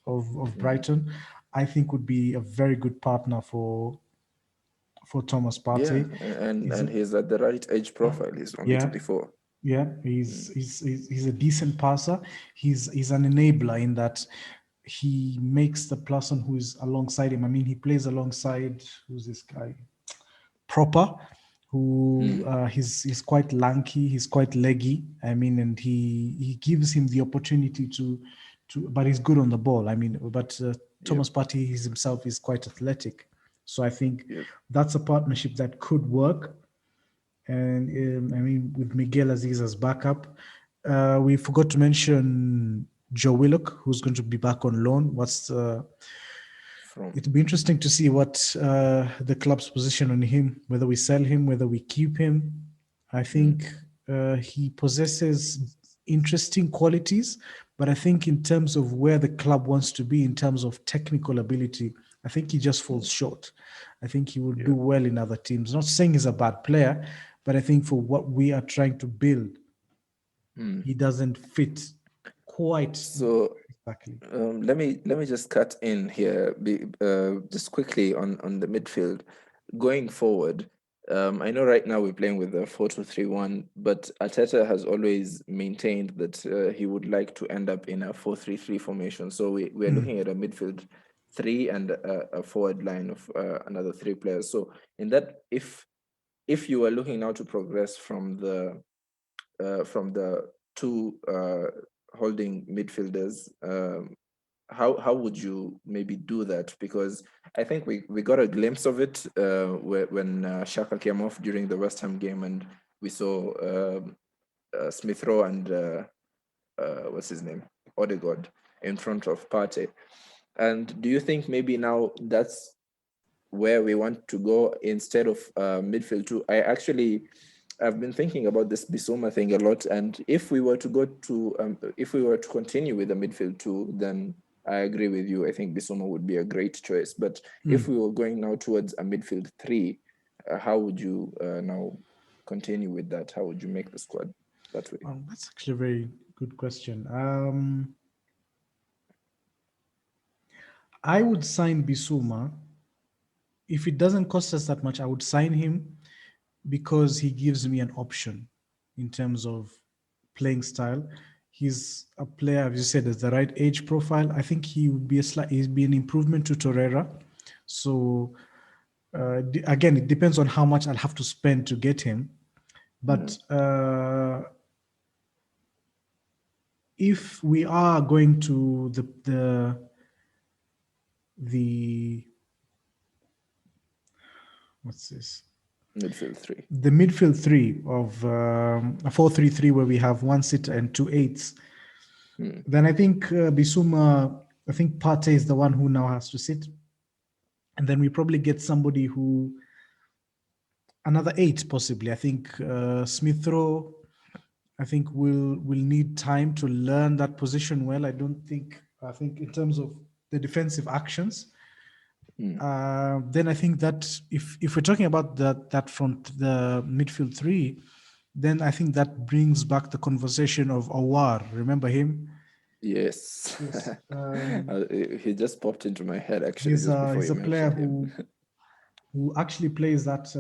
of Brighton. I think would be a very good partner for Thomas Partey. Yeah, and he's at the right age profile. He's only 24. Yeah, he's a decent passer. He's an enabler in that he makes the person who is alongside him. I mean, he plays alongside, who's this guy? Proper, who he's quite lanky, he's quite leggy. I mean, and he gives him the opportunity to but he's good on the ball. I mean, but Thomas Partey himself is quite athletic. So I think that's a partnership that could work. And I mean, with Miguel Aziz as backup, we forgot to mention Joe Willock, who's going to be back on loan. It'll be interesting to see what the club's position on him, whether we sell him, whether we keep him. I think he possesses interesting qualities, but I think in terms of where the club wants to be, in terms of technical ability, I think he just falls short. I think he will do well in other teams. Not saying he's a bad player, but I think for what we are trying to build, he doesn't fit quite. So exactly. Let me just cut in here, just quickly on the midfield. Going forward, I know right now we're playing with a 4-2-3-1, but Arteta has always maintained that he would like to end up in a 4-3-3 formation. So we're looking at a midfield 3 and a forward line of another 3 players. So in that, if you are looking now to progress from the 2 holding midfielders, how would you maybe do that? Because I think we got a glimpse of it when Xhaka came off during the West Ham game, and we saw Smith Rowe and what's his name, Odegaard, in front of Partey. And do you think maybe now that's where we want to go instead of midfield 2? I've been thinking about this Bissouma thing a lot, and if we were to go to if we were to continue with the midfield 2, then I agree with you. I think Bissouma would be a great choice. But if we were going now towards a midfield 3, how would you now continue with that, how would you make the squad that way? That's actually a very good question. I would sign Bissouma. If it doesn't cost us that much, I would sign him because he gives me an option in terms of playing style. He's a player, as you said, as the right age profile. I think he would be he'd be an improvement to Torreira. So again, it depends on how much I'll have to spend to get him. But if we are going to the what's this? Midfield three. The midfield three of a 4-3-3 where we have one sitter and two eights. Then I think Bissouma, I think Partey is the one who now has to sit. And then we probably get somebody who, another eight possibly. I think Smith Rowe, I think will need time to learn that position well. I think in terms of the defensive actions, then I think that if we're talking about that front, the midfield three, then I think that brings back the conversation of Aouar. Remember him? Yes. He just popped into my head actually. He's a player who actually plays that.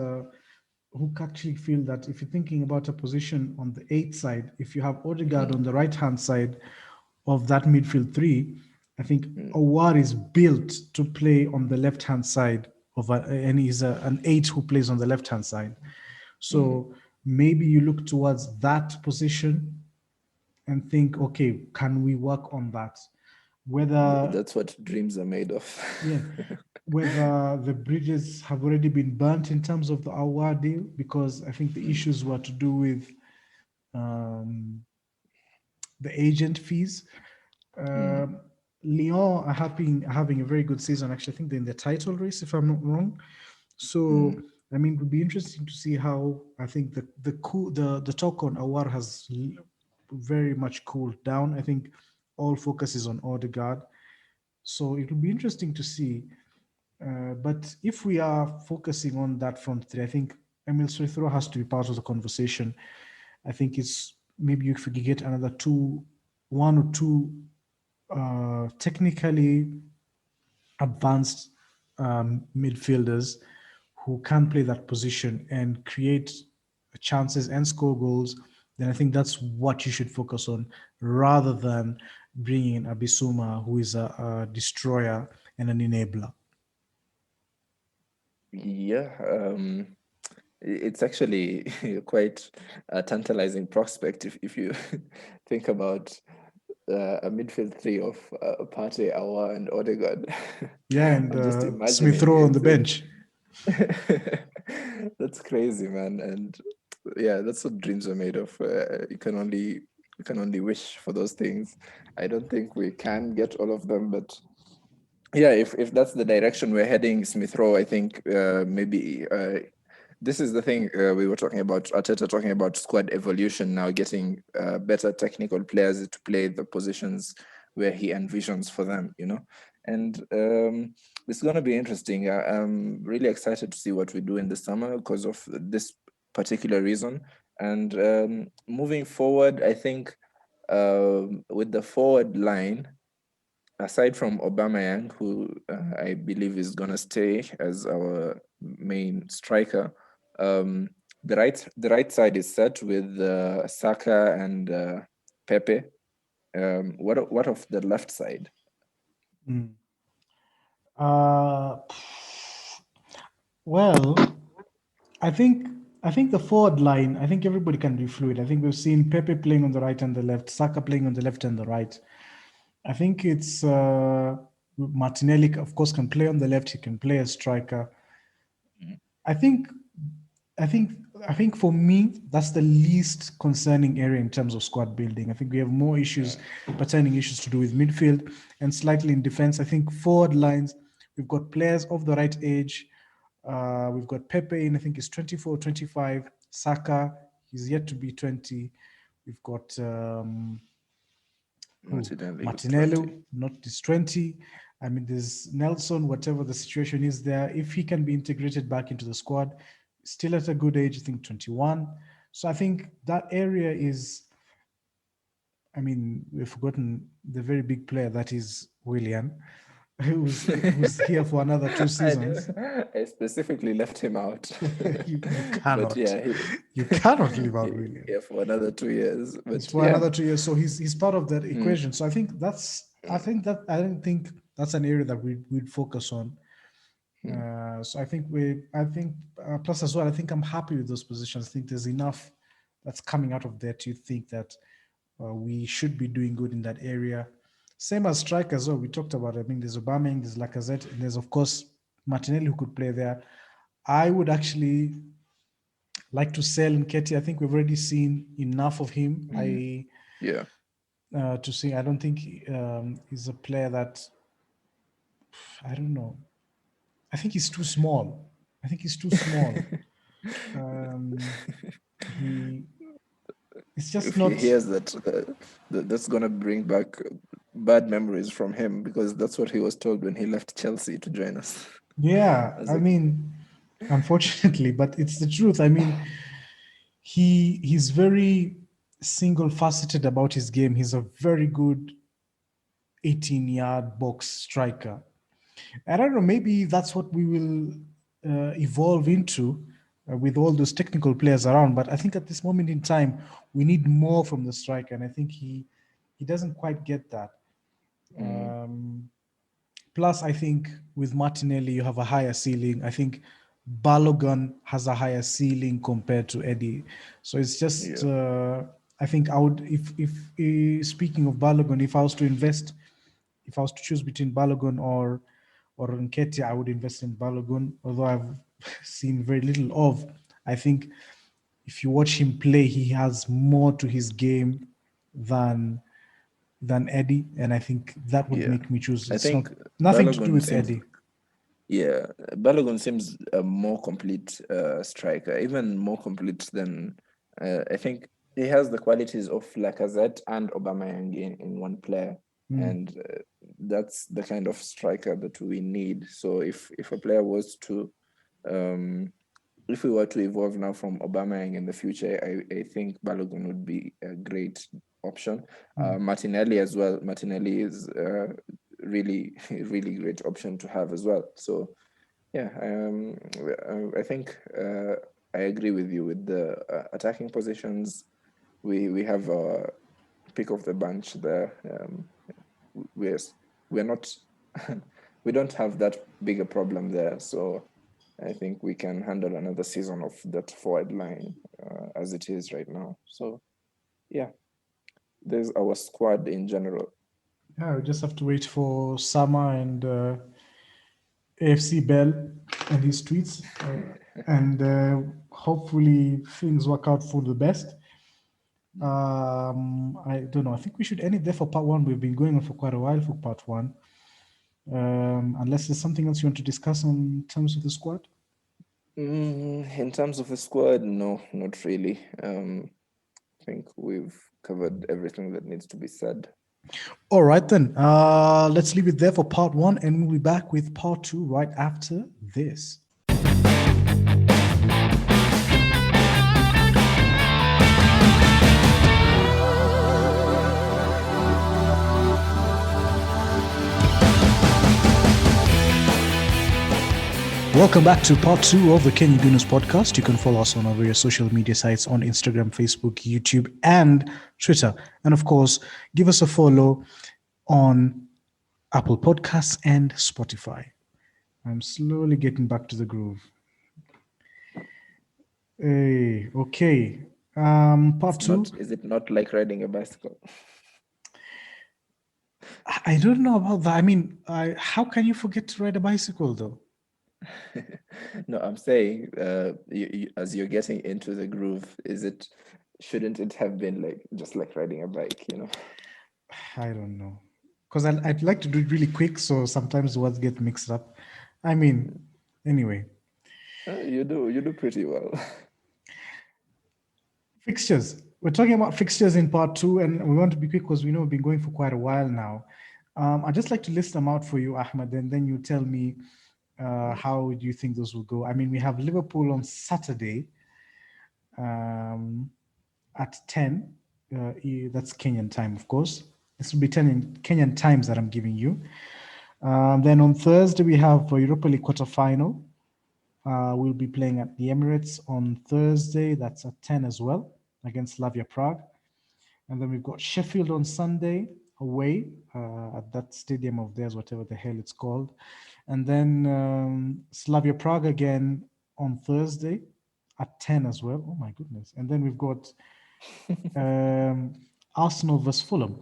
Who actually feel that if you're thinking about a position on the 8th side, if you have Odegaard on the right-hand side of that midfield three, I think Aouar is built to play on the left-hand side and he's an 8 who plays on the left-hand side. So maybe you look towards that position and think, okay, can we work on that? Whether that's what dreams are made of. Yeah. Whether the bridges have already been burnt in terms of the Aouar deal, because I think the issues were to do with the agent fees. Lyon are having a very good season. Actually, I think they're in the title race, if I'm not wrong. So, I mean, it would be interesting to see how I think the talk on Aouar has very much cooled down. I think all focus is on Odegaard. So it will be interesting to see. But if we are focusing on that front three, I think Emil Smith Rowe has to be part of the conversation. I think it's maybe if we could get another one or two technically advanced midfielders who can play that position and create chances and score goals, then I think that's what you should focus on rather than bringing in Bissouma, who is a destroyer and an enabler. Yeah, it's actually quite a tantalizing prospect if you think about a midfield three of Partey, Aouar, and Odegaard. Yeah, and Smith Rowe on the bench. That's crazy, man. And yeah, that's what dreams are made of. You can only wish for those things. I don't think we can get all of them, but yeah, if that's the direction we're heading, Smith Rowe, I think maybe this is the thing we were talking about. Arteta talking about squad evolution now, getting better technical players to play the positions where he envisions for them, And it's going to be interesting. I'm really excited to see what we do in the summer because of this particular reason. And moving forward, I think with the forward line, aside from Aubameyang, who I believe is going to stay as our main striker, the right side is set with Saka and Pepe. What of the left side? Well, I think the forward line, I think everybody can be fluid. I think we've seen Pepe playing on the right and the left, Saka playing on the left and the right. I think it's Martinelli, of course, can play on the left. He can play as striker. I think for me, that's the least concerning area in terms of squad building. I think we have more issues, pertaining issues to do with midfield and slightly in defense. I think forward lines, we've got players of the right age. We've got Pepe in, I think he's 24, 25. Saka, he's yet to be 20. We've got Martinelli, not this 20. I mean, there's Nelson, whatever the situation is there. If he can be integrated back into the squad, still at a good age, I think 21. So I think that area is, I mean, we've forgotten the very big player that is Willian, who's here for another 2 seasons. I specifically left him out. you But cannot. yeah, You cannot leave out Willian. here for another 2 years. But It's for yeah. another 2 years. So he's part of that equation. So I think I don't think that's an area that we'd focus on. So I think plus as well, I think I'm happy with those positions. I think there's enough that's coming out of there to think that we should be doing good in that area. Same as strike as well. We talked about it. I mean, there's Aubameyang, there's Lacazette, and there's of course Martinelli who could play there. I would actually like to sell Nketiah. I think we've already seen enough of him. To see, I don't think he's a player that, I don't know. I think he's too small. It's just if not. he hears that's gonna bring back bad memories from him, because that's what he was told when he left Chelsea to join us. Yeah, I mean, unfortunately, but it's the truth. I mean, he's very single-faceted about his game. He's a very good 18-yard box striker. I don't know, maybe that's what we will evolve into with all those technical players around. But I think at this moment in time, we need more from the striker, and I think he doesn't quite get that. Plus, I think with Martinelli, you have a higher ceiling. I think Balogun has a higher ceiling compared to Eddie. So it's just, I think I would, if speaking of Balogun, if I was to choose between Balogun or Nketiah, I would invest in Balogun, although I've seen very little of. I think if you watch him play, he has more to his game than Eddie, and I think that would make me choose. It's nothing to do with Eddie. Yeah, Balogun seems a more complete striker, even more complete than I think he has the qualities of Lacazette and Aubameyang in one player. And that's the kind of striker that we need. So if a player was to, if we were to evolve now from Aubameyang in the future, I think Balogun would be a great option. Martinelli as well. Martinelli is a really, really great option to have as well. So yeah, I think I agree with you with the attacking positions. We have a pick of the bunch there. We're not we don't have that big a problem there, so I think we can handle another season of that forward line as it is right now. So yeah, there's our squad in general. Yeah, we just have to wait for Sama and AFC Bell and his tweets, and hopefully things work out for the best. I don't know. I think we should end it there for part one. We've been going on for quite a while for part one. Unless there's something else you want to discuss in terms of the squad? In terms of the squad, no, not really. I think we've covered everything that needs to be said. All right, then. Let's leave it there for part one, and we'll be back with part two right after this. Welcome back to part two of the Kenny Gunners podcast. You can follow us on our various social media sites on Instagram, Facebook, YouTube, and Twitter. And of course, give us a follow on Apple Podcasts and Spotify. I'm slowly getting back to the groove. Hey, okay. Part two. Is it not like riding a bicycle? I don't know about that. I mean, how can you forget to ride a bicycle, though? No, I'm saying as you're getting into the groove, shouldn't it have been just like riding a bike, you know? I don't know, because I'd like to do it really quick, so sometimes the words get mixed up. I mean, anyway. You do pretty well. Fixtures. We're talking about fixtures in part two, and we want to be quick because we know we've been going for quite a while now. I'd just like to list them out for you, Ahmed, and then you tell me How do you think those will go? I mean, we have Liverpool on Saturday at 10. That's Kenyan time, of course. This will be 10 in Kenyan times that I'm giving you. Then on Thursday, we have Europa League quarterfinal. We'll be playing at the Emirates on Thursday. That's at 10 as well, against Slavia Prague. And then we've got Sheffield on Sunday away at that stadium of theirs, whatever the hell it's called. And then Slavia Prague again on Thursday at 10 as well. Oh my goodness. And then we've got Arsenal versus Fulham.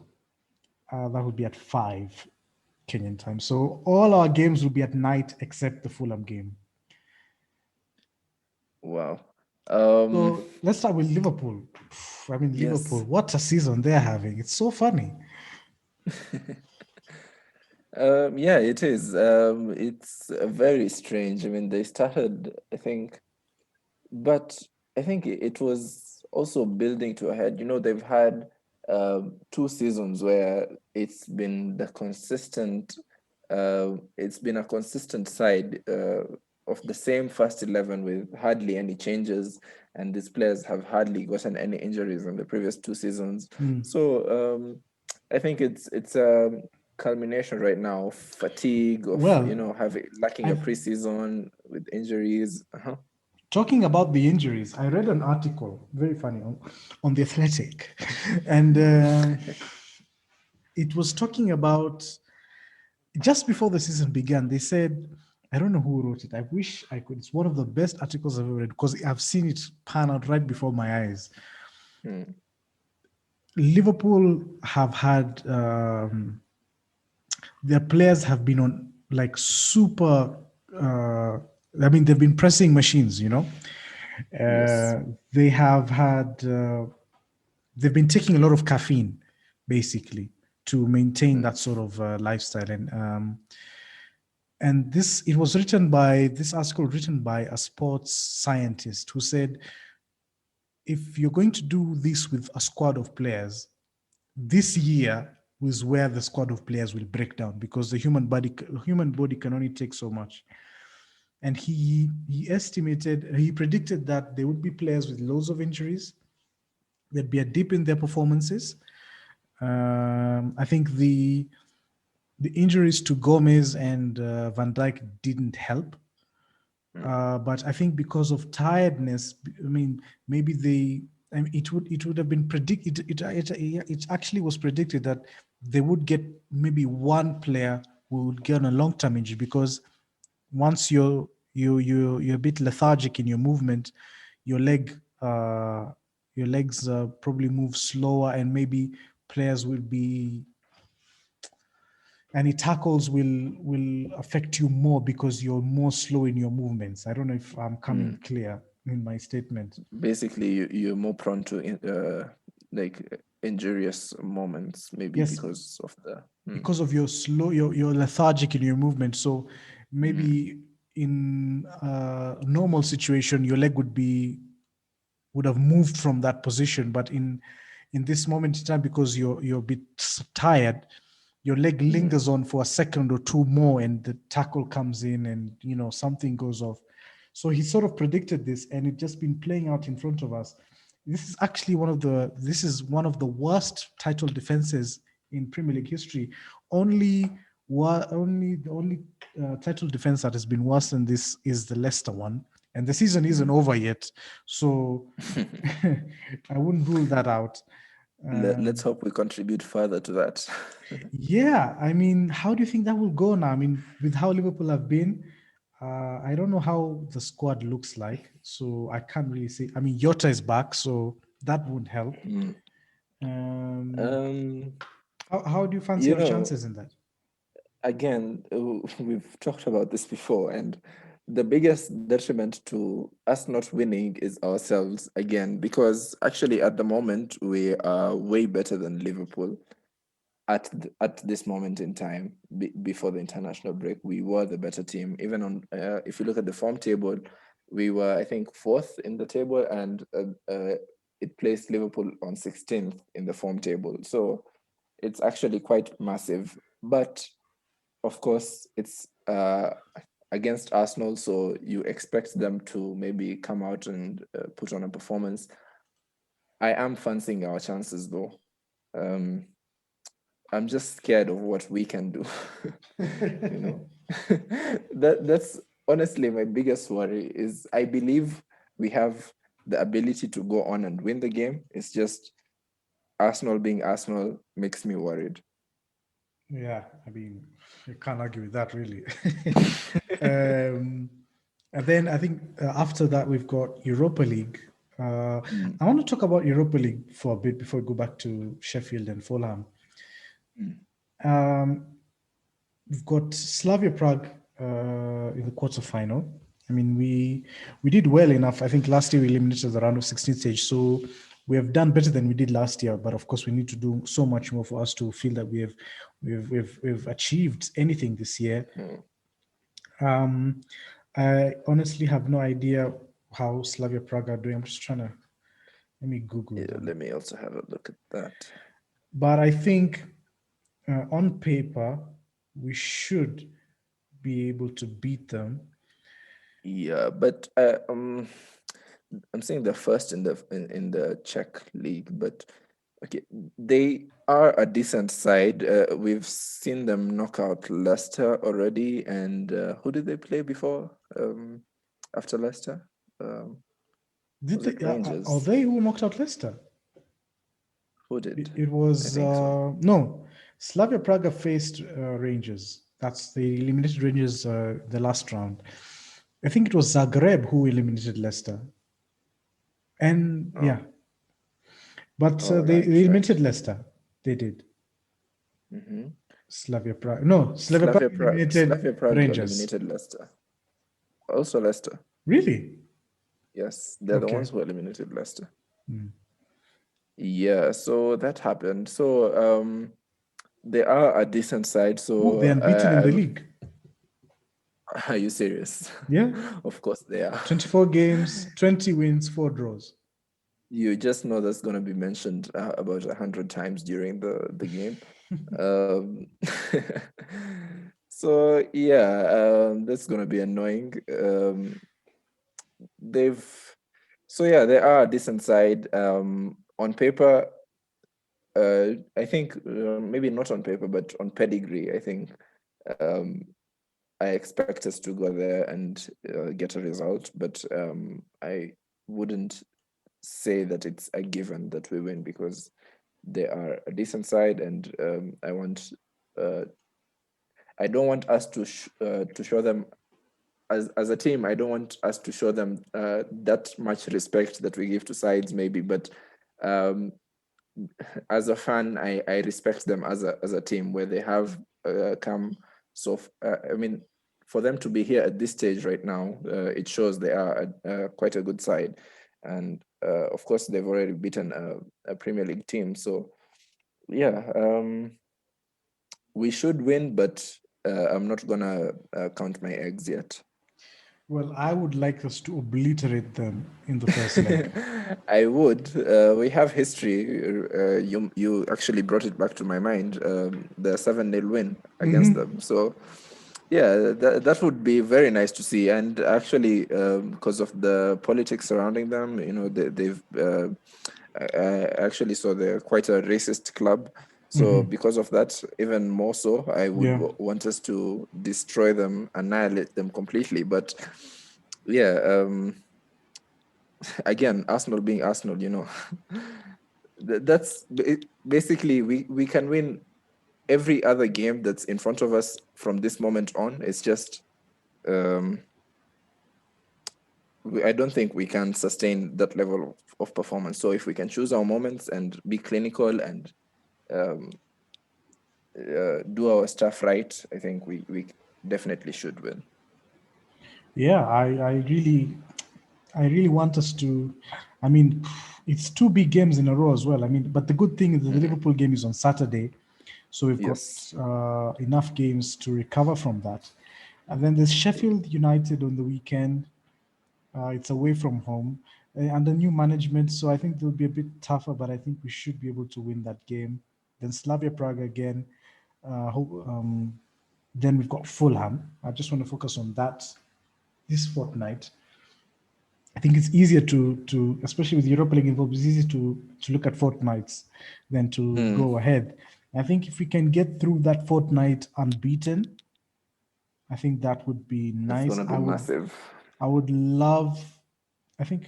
That would be at 5 Kenyan time. So all our games will be at night except the Fulham game. Wow. So let's start with Liverpool. I mean, Yes. Liverpool, what a season they're having. It's so funny. Yeah, it is. It's very strange. I mean, they started, I think, but I think it was also building to a head. You know, they've had 2 seasons where it's been a consistent side of the same first 11 with hardly any changes, and these players have hardly gotten any injuries in the previous 2 seasons. So I think it's a culmination right now of fatigue, of lacking a preseason with injuries. Talking about the injuries, I read an article, very funny, on The Athletic, and it was talking about just before the season began. They said, I don't know who wrote it. I wish I could. It's one of the best articles I've ever read because I've seen it pan out right before my eyes. Liverpool have had their players have been on like super. I mean, they've been pressing machines. Yes. They have had. They've been taking a lot of caffeine, basically, to maintain that sort of lifestyle. And this article written by a sports scientist who said, if you're going to do this with a squad of players, this year is where the squad of players will break down because the human body can only take so much. And he predicted that there would be players with loads of injuries. There'd be a dip in their performances. I think the injuries to Gomez and Van Dijk didn't help. But I think because of tiredness, I mean, maybe it would have been predicted. It actually was predicted that they would get maybe one player who would get on a long-term injury because once you're a bit lethargic in your movement, your legs probably move slower, and maybe players will be. Any tackles will affect you more because you're more slow in your movements. I don't know if I'm coming clear in my statement. Basically, you're more prone to injurious moments, maybe because of because of your slow, you're lethargic in your movement. So maybe in a normal situation, your leg would have moved from that position, but in this moment in time, because you're a bit tired, your leg lingers on for a second or two more, and the tackle comes in, and something goes off. So he sort of predicted this, and it's just been playing out in front of us. This is actually one of the worst title defenses in Premier League history. The only title defense that has been worse than this is the Leicester one, and the season isn't over yet, so I wouldn't rule that out. Let's hope we contribute further to that. Yeah, I mean, how do you think that will go now? I mean, with how Liverpool have been, I don't know how the squad looks like, so I can't really say. I mean, Jota is back, so that would help. How do you fancy your chances in that? Again, we've talked about this before, and the biggest detriment to us not winning is ourselves again, because actually at the moment we are way better than Liverpool. At this moment in time, before the international break, we were the better team. Even on, if you look at the form table, we were, I think, 4th in the table, and it placed Liverpool on 16th in the form table. So it's actually quite massive. But of course, it's against Arsenal, so you expect them to maybe come out and put on a performance. I am fancying our chances though. I'm just scared of what we can do. You know, that's honestly my biggest worry. Is I believe we have the ability to go on and win the game. It's just Arsenal being Arsenal makes me worried. Yeah, I mean, you can't argue with that, really. And then I think after that, we've got Europa League. I want to talk about Europa League for a bit before we go back to Sheffield and Fulham. We've got Slavia Prague in the quarterfinal. I mean, we did well enough. I think last year we eliminated the round of 16 stage, so we have done better than we did last year. But of course, we need to do so much more for us to feel that we've achieved anything this year. I honestly have no idea how Slavia Prague are doing. I'm just trying to let me Google them. Let me also have a look at that. But I think on paper we should be able to beat them. Yeah, but I'm saying they're first in the Czech league, but okay, they are a decent side. We've seen them knock out Leicester already, and who did they play before? After Leicester, Did was it they? Rangers? Are they who knocked out Leicester? Who did? It was I think so. no. Slavia Prague faced Rangers. That's they eliminated Rangers the last round. I think it was Zagreb who eliminated Leicester. And yeah, but they eliminated Leicester. They did. Slavia Prague. No, Slavia Prague eliminated Rangers. Eliminated Leicester. Also Leicester. Really? Yes, they're the ones who eliminated Leicester. Yeah, so that happened. So they are a decent side. So they're unbeaten in the league. Are you serious? Yeah. Of course they are. 24 games, 20 wins, 4 draws. You just know that's going to be mentioned about 100 times during the game. So yeah, that's going to be annoying. They are a decent side. On paper, I think maybe not on paper, but on pedigree, I think I expect us to go there and get a result, but I wouldn't say that it's a given that we win because they are a decent side, and I don't want us to show them as a team. I don't want us to show them that much respect that we give to sides, maybe, but as a fan, I respect them as a team where they have come. So I mean, for them to be here at this stage right now, it shows they are quite a good side, and of course they've already beaten a Premier League team. So yeah, we should win, but I'm not gonna count my eggs yet. Well, I would like us to obliterate them in the first leg. I would. We have history. You actually brought it back to my mind. The 7-0 win against them. So yeah, that would be very nice to see. And actually, because of the politics surrounding them, you know, they've I actually saw they're quite a racist club. So because of that, even more so, I would want us to destroy them, annihilate them completely. But yeah, again, Arsenal being Arsenal, you know, that's basically we can win every other game that's in front of us from this moment on. It's just I don't think we can sustain that level of performance. So if we can choose our moments and be clinical and do our stuff right, I think we definitely should win. Yeah, I really want us to. I mean, it's 2 big games in a row as well. I mean, but the good thing is the Liverpool game is on Saturday, so we've got enough games to recover from that. And then there's Sheffield United on the weekend. It's away from home under new management, so I think it'll be a bit tougher, but I think we should be able to win that game. Then Slavia Prague again. Then we've got Fulham. I just want to focus on that this fortnight. I think it's easier to especially with Europa League involved, it's easier to look at fortnights than to go ahead. I think if we can get through that fortnight unbeaten, I think that would be nice. It's gonna be massive. I would love. I think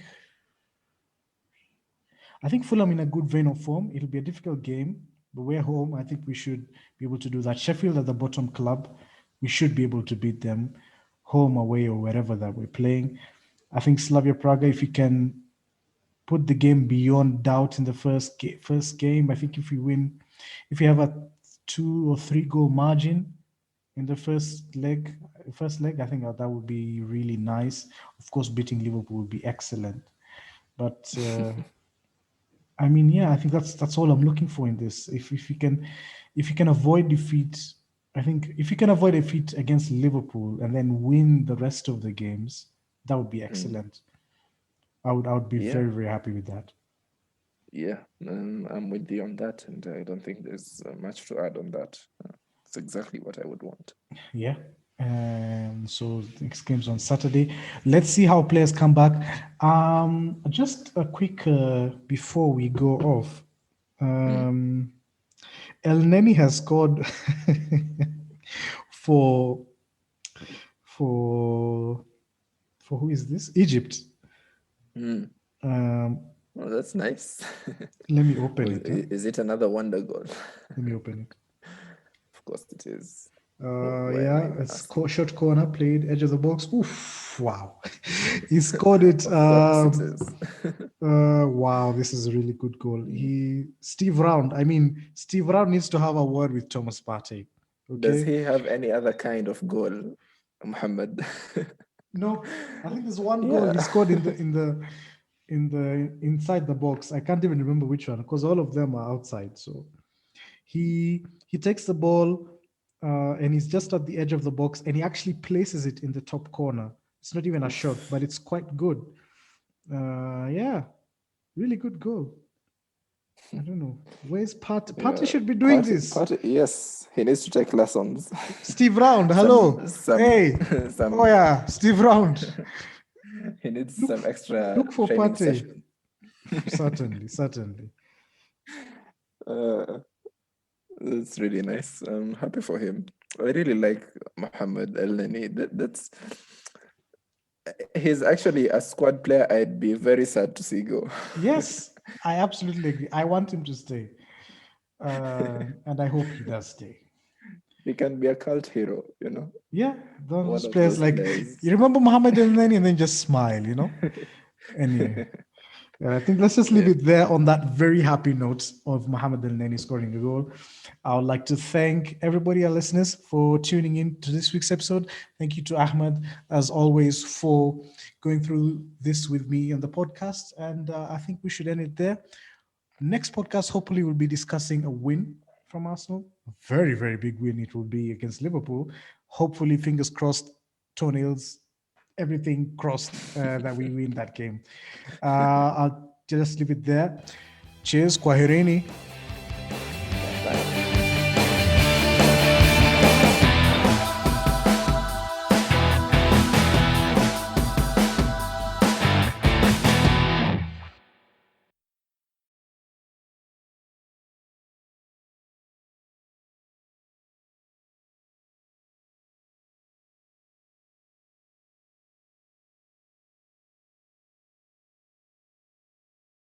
Fulham in a good vein of form. It'll be a difficult game, but we're home. I think we should be able to do that. Sheffield at the bottom club, we should be able to beat them, home, away, or wherever that we're playing. I think Slavia Prague, if we can put the game beyond doubt in the first game, I think if we have a 2 or 3 goal margin in the first leg, I think that would be really nice. Of course, beating Liverpool would be excellent. But I mean, yeah, I think that's all I'm looking for in this. If you can avoid defeat, I think if you can avoid a defeat against Liverpool and then win the rest of the games, that would be excellent. I would be very, very happy with that. Yeah, I'm with you on that, and I don't think there's much to add on that. It's exactly what I would want. Yeah. So next game's on Saturday. Let's see how players come back. Just a quick before we go off. El Neni has scored for who is this? Egypt. Oh, that's nice. Let me open it. Is it another wonder goal? Let me open it. Of course it is. It's short corner, played edge of the box. Oof! Wow, he scored it. Of course it is. Wow, this is a really good goal. Steve Round needs to have a word with Thomas Partey. Okay? Does he have any other kind of goal, Muhammad? No, I think there's one goal he scored in the inside the box. I can't even remember which one because all of them are outside. So he takes the ball and he's just at the edge of the box and he actually places it in the top corner. It's not even a shot, but it's quite good. Really good goal. I don't know. Where's Partey? Partey should be doing this. Partey, yes, he needs to take lessons. Steve Round, hello. Steve Round. He needs some extra look for training Partey. session. Certainly. That's really nice. I'm happy for him. I really like Mohamed El Neni. He's actually a squad player I'd be very sad to see go. Yes, I absolutely agree. I want him to stay. And I hope he does stay. He can be a cult hero, you know? Yeah, those players you remember Mohamed El Neni and then just smile, you know? Anyway. I think let's just leave it there on that very happy note of Mohamed El Neni scoring a goal. I would like to thank everybody, our listeners, for tuning in to this week's episode. Thank you to Ahmed, as always, for going through this with me on the podcast. And I think we should end it there. Next podcast, hopefully, we'll be discussing a win from Arsenal. A very, very big win it will be against Liverpool. Hopefully, fingers crossed, toenails, everything crossed that we win that game. I'll just leave it there. Cheers, Kwaherini.